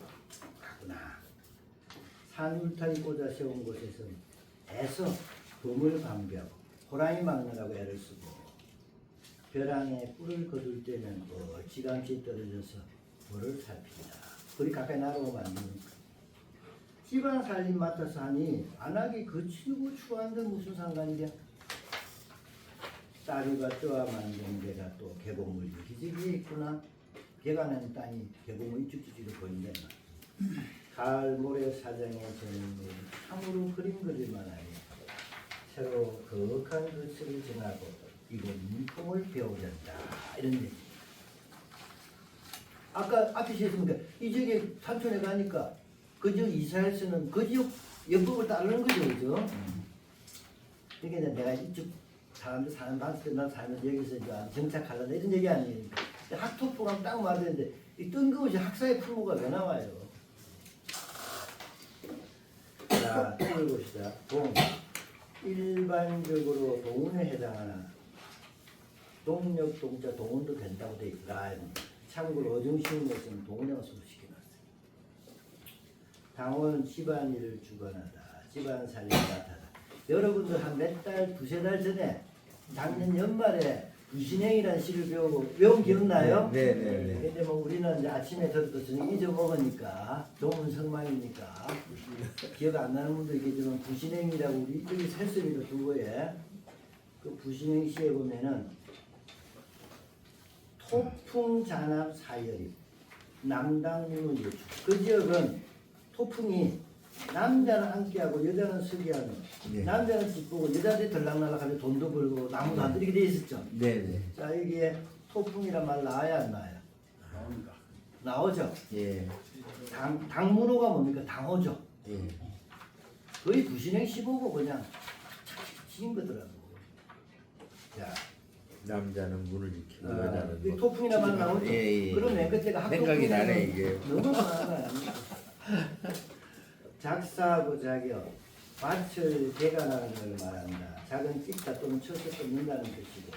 산 울타리 꽂아 세운 곳에서 애써 봄을 방비하고 호랑이 막느라고 애를 쓰고 벼랑에 뿔을 거둘 때는 어찌감치 떨어져서 벌을 살핀다. 그리 가까이 날아오면 안 되니까. 집안 살림 맡아서 하니 안 하기 거칠고 추한데 무슨 상관이랴. 따류가 쪼아 만든 데가 또 계곡물 기지기에 있구나. 개간하는 땅이 계곡물 쭉쭉쭉 보인다. 가을 모래 사장의 저녁물 참으로 그림 그릴만하니 새로 거룩한 것을 정하고 이곳 민풍을 배우자다. 이런 얘기. 아까 앞에 시했습니까? 이 지역에 산촌에 가니까 그 지역 이사에서는 그 지역 연법을 따르는 거죠, 그죠? 그러니까 이제 내가 이쪽 사람들 사는 방식대로 난 살면서 여기서 이제 정착하려다 이런 얘기 아니니까. 학토프랑 딱 맞았는데 이 뜬금없이 학사의 풀무가 왜 나와요? 자, 이걸 봅시다. 동. 일반적으로 동운에 해당하는 동력 동자 동운도 된다고 돼 있더라. 참고로 어중시는 것은 동운에만 소개시켜놨어요. 당원은 집안일을 주관하다. 집안 살림을 맡아다. 여러분들 한 몇 달, 두세 달 전에 작년 연말에 부신행이라는 시를 외운 기억나요? 네네네. 근데 뭐 우리는 이제 아침에 들어도 저녁 잊어먹으니까 좋은 성망이니까 기억 안 나는 분도 있겠지만 부신행이라고 우리 여기 새소리로 두고에 그 부신행 시에 보면은 토풍잔합 사열입 남당유문유축 그 지역은 토풍이 남자는 함께하고 여자는 서기하는 네. 남자는 기쁘고 여자들이 들락날락하면 돈도 벌고 나무도 안 들이게 돼 있었죠. 네네. 자 여기에 토풍이란 말 나와야 안 나와요? 나옵니다. 나오죠. 예. 당문호가 뭡니까? 당호죠. 예. 거의 부신행 15고 그냥 치인 거더라고. 자, 남자는 문을 지키고 이 여자는 뭐. 토풍이란 말 나오죠. 예, 예. 그럼 맨 끝에가 생각이 나네 이게. 너무 많은 거 아닙니까? 작사하고 자격, 밭을 개간하는 걸 말한다. 작은 찢다 또는 쳐서 뜯는다는 뜻이고,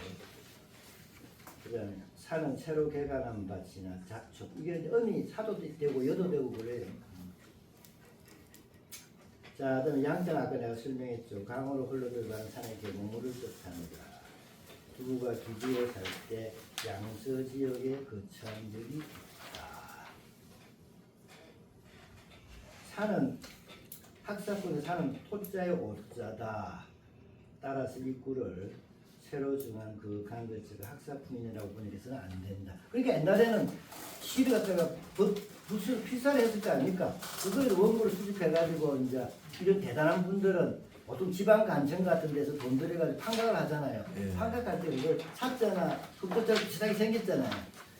그다음에 산은 새로 개간한 밭이나 잡초. 이게 이제 음이 사도 되고 여도 되고 그래요. 자, 그다음에 양자는 아까 내가 설명했죠. 강으로 흘러들어가는 산의 계곡물을 뜻합니다. 두부가 기지에 살 때 양서 지역에 거처한 적이 있다. 산은 학사꾼의 산은 토자의 오자다. 따라서 입구를 새로 정한 그 강거처가 학사품이라고 보내서는 안 된다. 그러니까 옛날에는 시를 갖다가 붓을 필사를 했을 거 아닙니까? 그걸 원고를 수집해가지고 이제 이런 대단한 분들은 보통 지방 간청 같은 데서 돈 들여가지고 판각을 하잖아요. 예. 판각할 때 그걸 샀잖아. 흑도자로 비슷하게 생겼잖아요.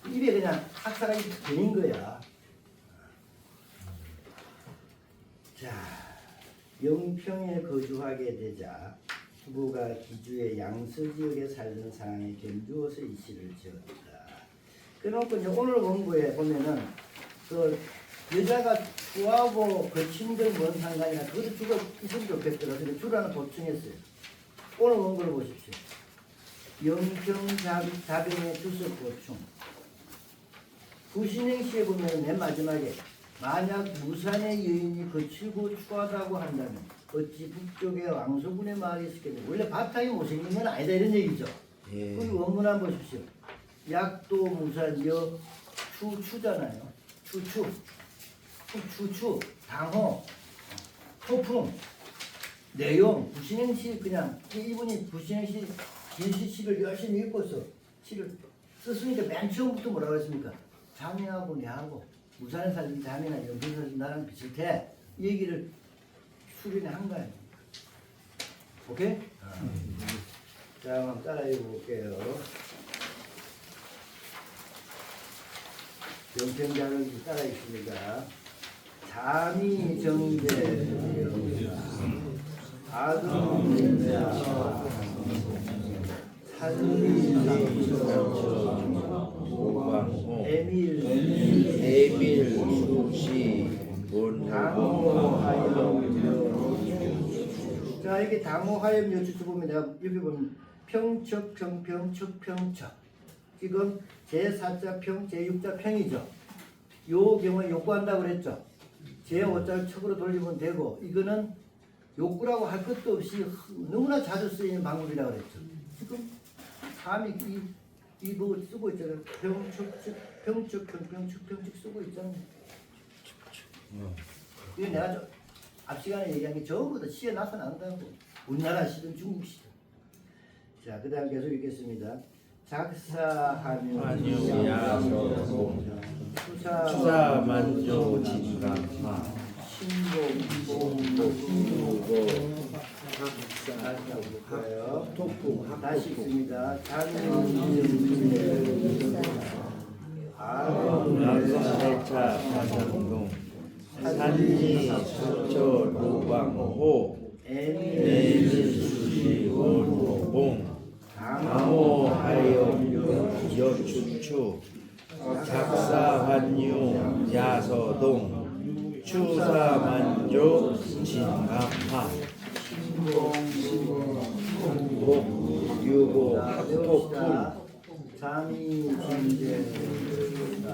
입에 그냥 학사가 되는 거야. 자, 영평에 거주하게 되자 부부가 기주의 양서지역에 살던 상황에 견주어서 이 시를 지었다. 그래놓고 이제 오늘 원고에 보면은 그 여자가 추하고 거친들 뭔 상관이나 그것도 주가 있으면 좋겠더라. 근데 주라는 보충했어요. 오늘 원고를 보십시오. 영평자병의 주석 보충. 부신행시에 보면 맨 마지막에 만약 무산의 여인이 거칠고 추하다고 한다면 어찌 북쪽의 왕소군의 마을이 있었겠냐. 원래 바탕이 못생긴 건 아니다 이런 얘기죠. 예. 거기 원문 한번 보십시오. 약도 무산 여 추잖아요. 추추 당호 토풍 내용 부신행시 그냥 이분이 부신행시 진시시를 열심히 읽고서 시를 썼으니까 맨 처음부터 뭐라고 했습니까? 자매하고 내하고 무산에 살던 자매나 연평에 살던 나랑 비슷해. 이 얘기를 수련해 한 거예요. 오케이? 자, 한번 따라해 볼게요. 영평자를 따라 있습니다. 잠이 정제 아동자 사슴이 오방호 에밀 수시 본호 당호하염 자 이게 당호하염 여쭈쭈 보면 내가 여기 보면 평척 평평 척평척 지금 제4자 평 제6자 평이죠. 요 경우에 욕구한다고 그랬죠. 제5자를 척으로 돌리면 되고 이거는 욕구라고 할 것도 없이 너무나 자주 쓰이는 방법이라고 그랬죠. 지금 감이 이뭐 쓰고 있잖아요. 평축 평축 쓰고 있잖아요. 이거 내가 앞 시간에 얘기한 게 전부 다 시에 나타난다고. 우리나라 시든 중국 시든. 자, 그 다음 계속 읽겠습니다. 작사하며 추사만조 진강화 신봉봉봉봉 토풍 다시 있습니다. 세차 사상동 산이 한지 수초 노방호 애미수지 원호봉 강호하여 여축추 작사환유 야서동 추사만조 진감하 복유고 학폭풀 장이 존재가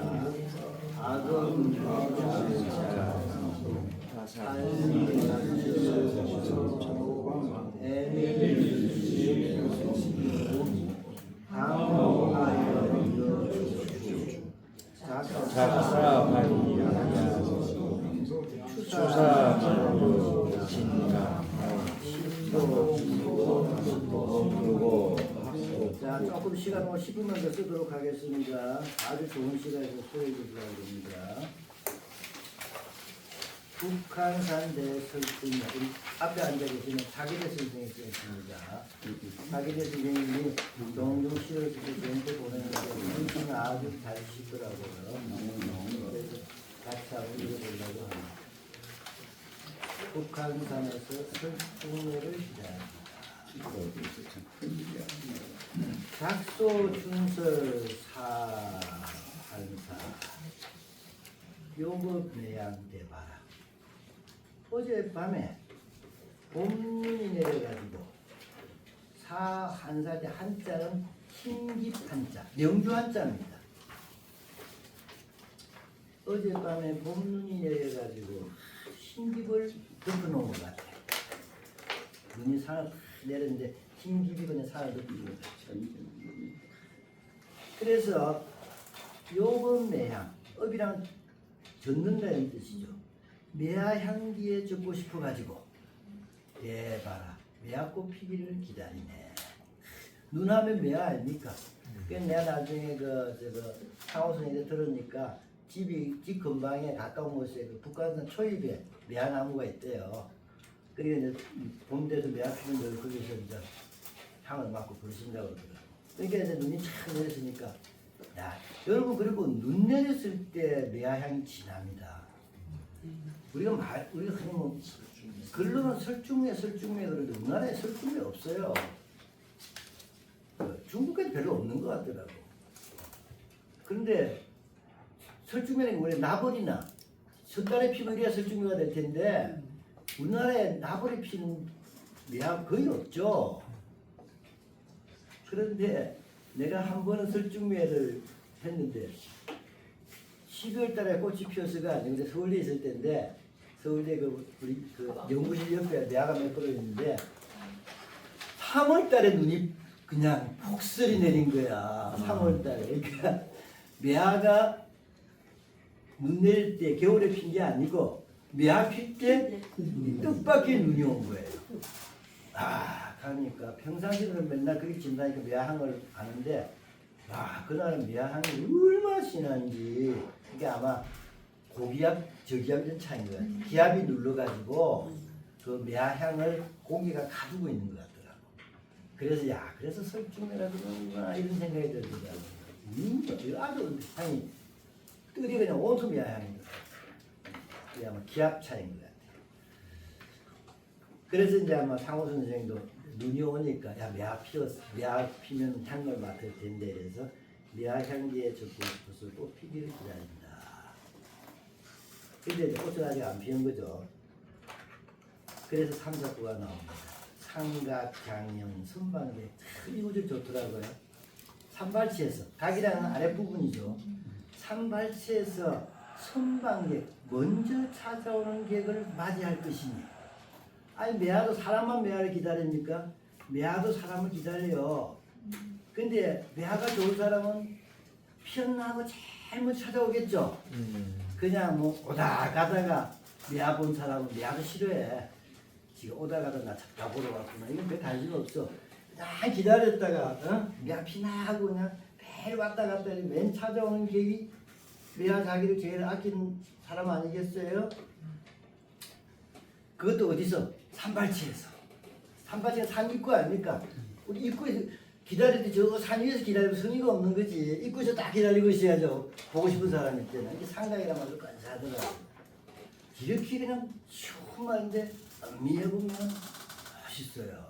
아금 작사환유 추사만조 진감하 복유고 자, 조금 시간 10분만 더 쓰도록 하겠습니다. 아주 좋은 시간에서 소개해 주시라고 합니다. 북한산 대설중 앞에 앉아 계시는 사기대 선생님이 있습니다. 사기대 선생님이 종종 시를 쓰고 저한테 보내는데 문신을 아주 잘 쓰시더라고요. 그래서 같이 한번 읽어보려고 합니다. 북한산에서 설중례를 시작합니다. 작소 준설 사한사 요급 내양 대바라. 어젯밤에 봄눈이 내려가지고 사한사제 한자는 신깁한자 명주 한자입니다. 어젯밤에 봄눈이 내려가지고 신깁을 덮어놓은 것 같아요. 눈이 산을 내렸는데 흰기비 그냥 산을 덮는 거죠. 그래서 요번 매향, 업이랑 젖는다는 뜻이죠. 매화향기에 젖고 싶어가지고 대봐라 매화꽃 피기를 기다리네. 눈하면 매화 아닙니까? 그래서 내가 나중에 상호 선생님한테 들으니까 집 근방에 가까운 곳에 그 북한산 초입에 매화나무가 있대요. 그러니까 이제 봄 돼서 매화 피는 걸 거기서 이제 향을 맡고 부르신다고 그러더라고요. 그러니까 이제 눈이 착 내렸으니까, 야, 여러분, 그리고 눈 내렸을 때 매화향이 진합니다. 우리가 흔히 뭐, 글로는 설중매 그러는데 우리나라에 설중매 없어요. 중국에도 별로 없는 것 같더라고. 그런데 설중매는 원래 나벌이나 섣달에 피면 이래야 설중매가 될 텐데, 우리나라에 나벌이 피는 매화 거의 없죠. 그런데 내가 한 번은 설중매를 했는데 12월 달에 꽃이 피었어가 아니고 서울대에 있을 때인데 서울대 우리 연구실 옆에 매화가 몇 그루 있는데 3월 달에 눈이 그냥 폭설이 내린 거야. 3월 달에. 그러니까 매화가 눈 내릴 때 겨울에 핀 게 아니고 매화 필 때 뜻밖의 눈이 온 거예요. 그러니까 평상시에는 맨날 그렇게 진다니까 매화향을 아는데, 그날은 매화향이 얼마나 진한지. 이게 아마 고기압, 저기압 이런 차이인 것 같아요. 기압이 눌러가지고 그 매화향을 고기가 가두고 있는 것 같더라고. 그래서 그래서 설중매라 그러는구나 이런 생각이 들더라고요. 아주 향이 뜰이 그냥 온통 매화향인 것 같아요. 이게 아마 기압 차이인 것 같아요. 그래서 이제 아마 상호 선생도 눈이 오니까 매화 피면 향을 맡을 텐데 그래서 매화 향기에 적고 싶어서 꽃 피기를 기다린다. 근데 이제 꽃은 아직 안 피는 거죠. 그래서 삼사구가 나옵니다. 상각, 장영, 선방계 참 이 구절 좋더라고요. 삼발치에서 각이라는 아랫부분이죠. 삼발치에서 선방계 먼저 찾아오는 객을 맞이할 것이니. 아니 매화도 사람만 매화를 기다립니까? 매화도 사람을 기다려요. 근데 매화가 좋은 사람은 피었나고 제일 먼저 찾아오겠죠. 그냥 뭐 오다 가다가 매화 본 사람은 매화도 싫어해. 지금 오다 가다 나 잡다 보러 왔구나. 이건 별 관심 없어. 그냥 기다렸다가 매화 피나 하고 그냥 매일 왔다 갔다 맨 찾아오는 객이 매화 자기를 제일 아끼는 사람 아니겠어요? 그것도 어디서? 산발치에서. 산발치가 산 입구 아닙니까? 우리 입구에서 기다릴 때 저거 산 위에서 기다리면 성의가 없는 거지. 입구에서 딱 기다리고 있어야죠. 보고 싶은 사람일 때는. 이게 상당이란 말도 간사하더라고요. 이렇게 그냥 shum한데 음미해 보면 멋있어요.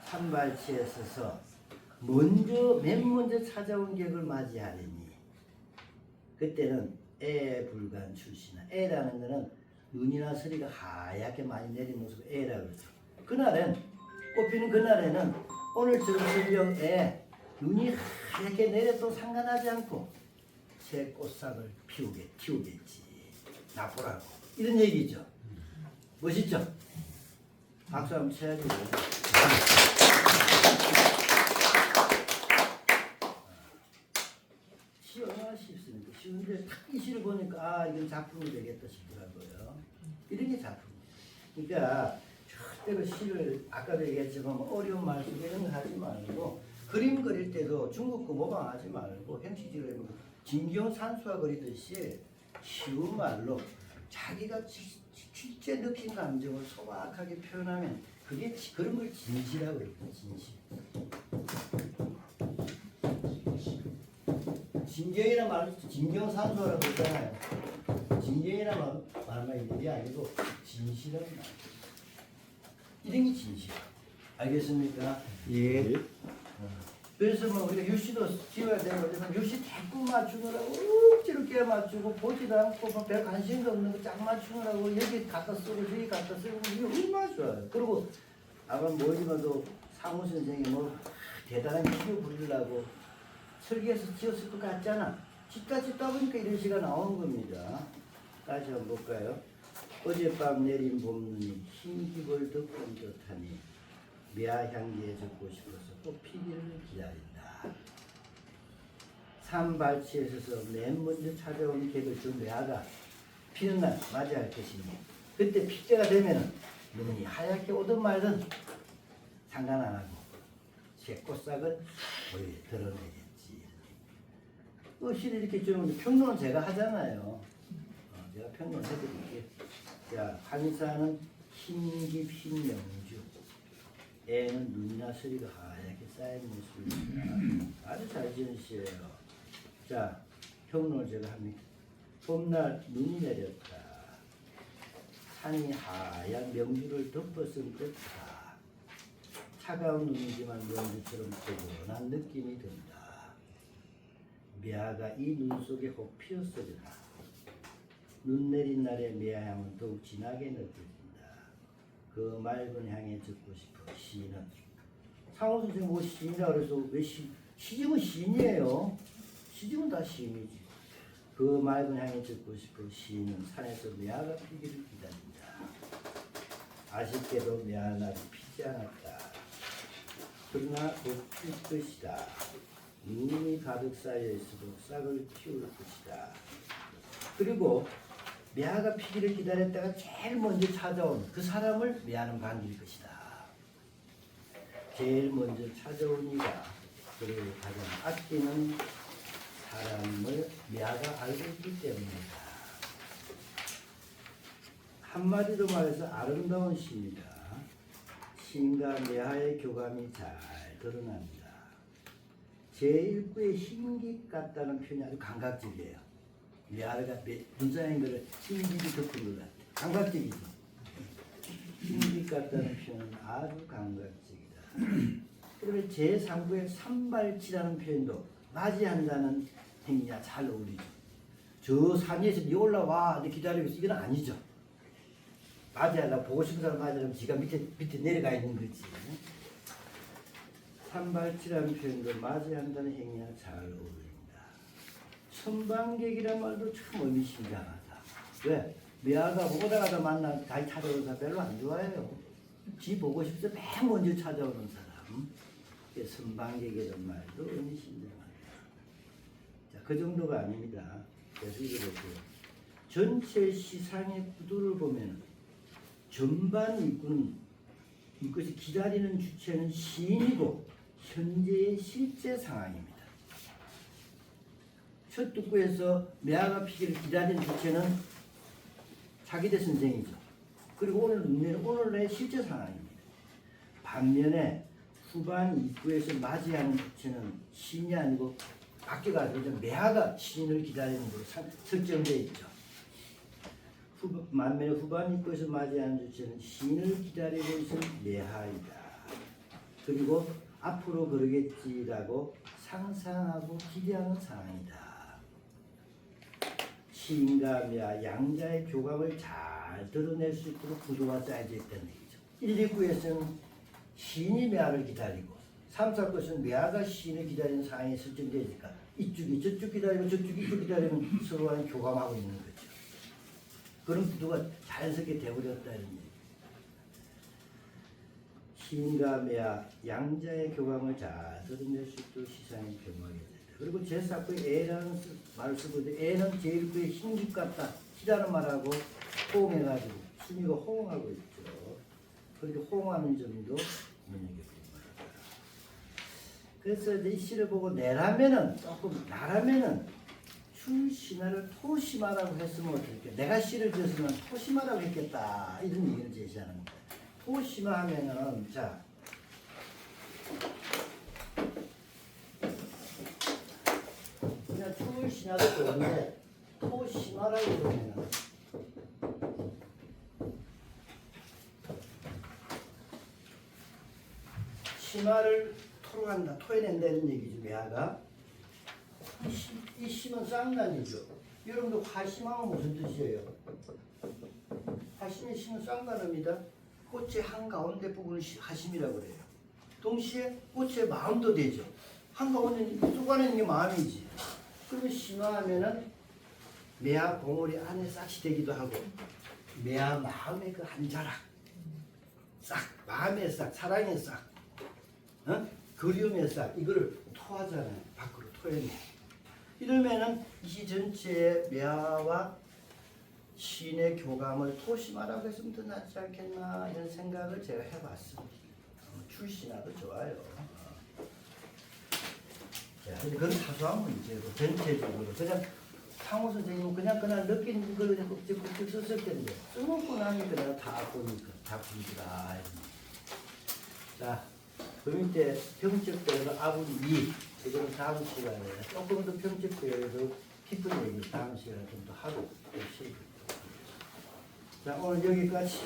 산발치에 서서 맨 먼저 찾아온 객을 맞이하리니 그때는 애불간 출시나 애라는 거는 눈이나 서리가 하얗게 많이 내린 모습을 애라고 그러죠. 그날은 꽃피는 그날에는 오늘처럼 설령 애 눈이 하얗게 내려도 상관하지 않고 새 꽃상을 틔우겠지. 나보라고 이런 얘기죠. 멋있죠? 박수 한번 쳐야죠. 시 얼마나 쉽습니까? 쉬운데 딱 이 시를 보니까 아 이건 작품이 되겠다 싶더라고요. 이런 게 작품이에요. 그러니까 절대로 시를 아까도 얘기했지만 어려운 말씀 이런 거 하지 말고 그림 그릴 때도 중국 거 모방하지 말고 형식적으로 진경 산수화 그리듯이 쉬운 말로 자기가 실제 느낀 감정을 소박하게 표현하면 그게 그런 걸 진시라고 그래요. 진시. 진경이란 말, 진경산수라고 그러잖아요. 진경이란 말만 있는 게 아니고 진시라는 말. 이런 게 진시. 알겠습니까? 예. 그래서 뭐 우리가 유시도 지어야 되는 거지만 유시 대꾸 맞추느라고 억지로 끼워 맞추고 보지도 않고 뭐 별 관심도 없는 거 짝 맞추느라고 여기 갖다 쓰고 저기 갖다 쓰고 이게 얼마나 좋아요. 그리고 아마 뭐지만도 상우 선생이 뭐 대단한 기교 부리려고 설계해서 지었을 것 같잖아. 짓다 보니까 이런 시가 나오는 겁니다. 다시 한번 볼까요? 어젯밤 내린 봄눈이 흰기벌 덮은 듯하니 미아향기에 적고 싶어서 또 피기를 기다린다. 산발치에 서서 맨 먼저 찾아온 객을 준 미아가 피는 날 맞이할 것이니 그때 피때가 되면은 눈이 하얗게 오든 말든 상관 안 하고 새 꽃삭은 거의 드러내겠지. 시를 이렇게 좀 평론은 제가 하잖아요. 제가 평론 해드릴게요. 자, 한사는 흰깁 흰명주, 애는 눈이나 서리가 하얗게 쌓인 모습입니다. 아주 잘 지은 시예요. 자, 평론을 제가 합니다. 봄날 눈이 내렸다. 산이 하얀 명주를 덮어쓴 듯하다. 차가운 눈이지만 명주처럼 포근한 느낌이 든다. 미아가 이 눈 속에 혹 피었으리라. 눈 내린 날의 미아향은 더욱 진하게 느껴진다. 그 맑은 향에 듣고 싶어 시인은 상호 선생님 뭐 시인이라 그래서 왜 시집은 시인이에요. 시집은 다 시인이지. 그 맑은 향에 듣고 싶어 시인은 산에서 미아가 피기를 기다린다. 아쉽게도 미아날이 피지 않았다. 그러나 곧 필 것이다. 눈이 가득 쌓여 있어도 싹을 틔울 것이다. 그리고 미아가 피기를 기다렸다가 제일 먼저 찾아온 그 사람을 미아는 반길 것이다. 제일 먼저 찾아온 이가 그를 가장 아끼는 사람을 미아가 알고 있기 때문이다. 한마디로 말해서 아름다운 시입니다. 시인과 미아의 교감이 잘 드러납니다. 제1부의 흰깃 같다는 표현이 아주 감각적이에요. 미아가 문자인 거를 흰깃이 덮은 것 같아. 감각적이죠. 흰깃 같다는 표현은 아주 감각적이다. 그러면 제3부의 산발치라는 표현도 맞이한다는 행위가 잘 어울리죠. 저 산 위에서 니 올라와 내 기다리고 있어. 이건 아니죠. 맞이하려고 보고 싶은 사람 맞이하면 지가 밑에 내려가 있는 거지. 산발치라는 표현도 맞이한다는 행위가 잘 어울린다. 선방객이란 말도 참 의미심장하다. 왜? 미아가 오다 가다 만나 다시 찾아오는 사람 별로 안 좋아해요. 지 보고 싶어서 맨 먼저 찾아오는 사람. 선방객이란 말도 의미심장하다. 자, 그 정도가 아닙니다. 계속 읽어볼게요. 전체 시상의 구도를 보면 전반 일꾼은 이것이 기다리는 주체는 시인이고 현재의 실제 상황입니다. 첫 뚝구에서 미아가 피기를 기다리는 주체는 차기대 선생이죠. 그리고 오늘의 실제 상황입니다. 반면에 후반 입구에서 맞이하는 주체는 시인이 아니고 바뀌어가지고 미아가 시인을 기다리는 걸로 설정되어 있죠. 만면의 후반이 것을 맞이하는 주체는 신을 기다리고 있을 매하이다. 그리고 앞으로 그러겠지라고 상상하고 기대하는 상황이다. 시인과 매 양자의 교감을 잘 드러낼 수 있도록 구도가 짜여져 있다는 얘기죠. 1, 2구에서는 시인이 매화를 기다리고 3, 4구에서는 매화가 시인을 기다리는 상황이 설정되니까 이쪽이 저쪽 기다리고 저쪽이 이쪽 기다리면 서로 간에 교감하고 있는 거죠. 그런 구도가 자연스럽게 되어버렸다는 얘기. 시인과 매화 양자의 교감을 잘 드러낼 수 있도록 시상이 변화하게 된다. 그리고 제4구에 애라는 말을 쓰고 애는 제1구에 흰집 같다. 희라는 말하고 호응해가지고 순위가 호응하고 있죠. 그렇게 호응하는 점도 눈여겨보입니다. 그래서 이제 이 시를 보고 내라면은 조금 나라면은 출신화를 토심화라고 했으면 어떨까? 내가 시를 지었으면 토심화라고 했겠다. 이런 얘기를 제시하는 거예요. 토심화 하면은 자 그냥 출신화도 좋은데 토심화라고 그러면은 심화를 토로한다, 토해낸다는 얘기죠. 매화가 이 심은 쌍단이죠. 여러분들 화심하면 무슨 뜻이에요? 화심의 심은 쌍단입니다. 꽃의 한가운데 부분을 화심이라고 그래요. 동시에 꽃의 마음도 되죠. 한가운데 쭉 안에 있는 게 마음이지. 그러면 심화하면은 매화 봉우리 안에 싹이 되기도 하고 매화 마음의 그 한 자락 싹, 마음의 싹, 사랑의 싹, 그리움의 싹 이거를 토하잖아요. 밖으로 토해내. 이러면은 이 시 전체의 매화와 시인의 교감을 토심화라고 했으면 더 낫지 않겠나 이런 생각을 제가 해봤습니다. 출신화도 좋아요. 자, 근데 그건 사소한 문제고 전체적으로 그냥 상호 선생님은 그냥 느끼는 걸 그냥 꾹찍꾹찍 썼을 텐데 써놓고 나니까 내가 다 보니까 다 보이더라. 자, 그 밑에 평적대로 아분 2 이거는 다음 시간에 조금 더 평적대로 깊은 얘기 다음 시간에 좀 더 하고 자, 오늘 여기까지.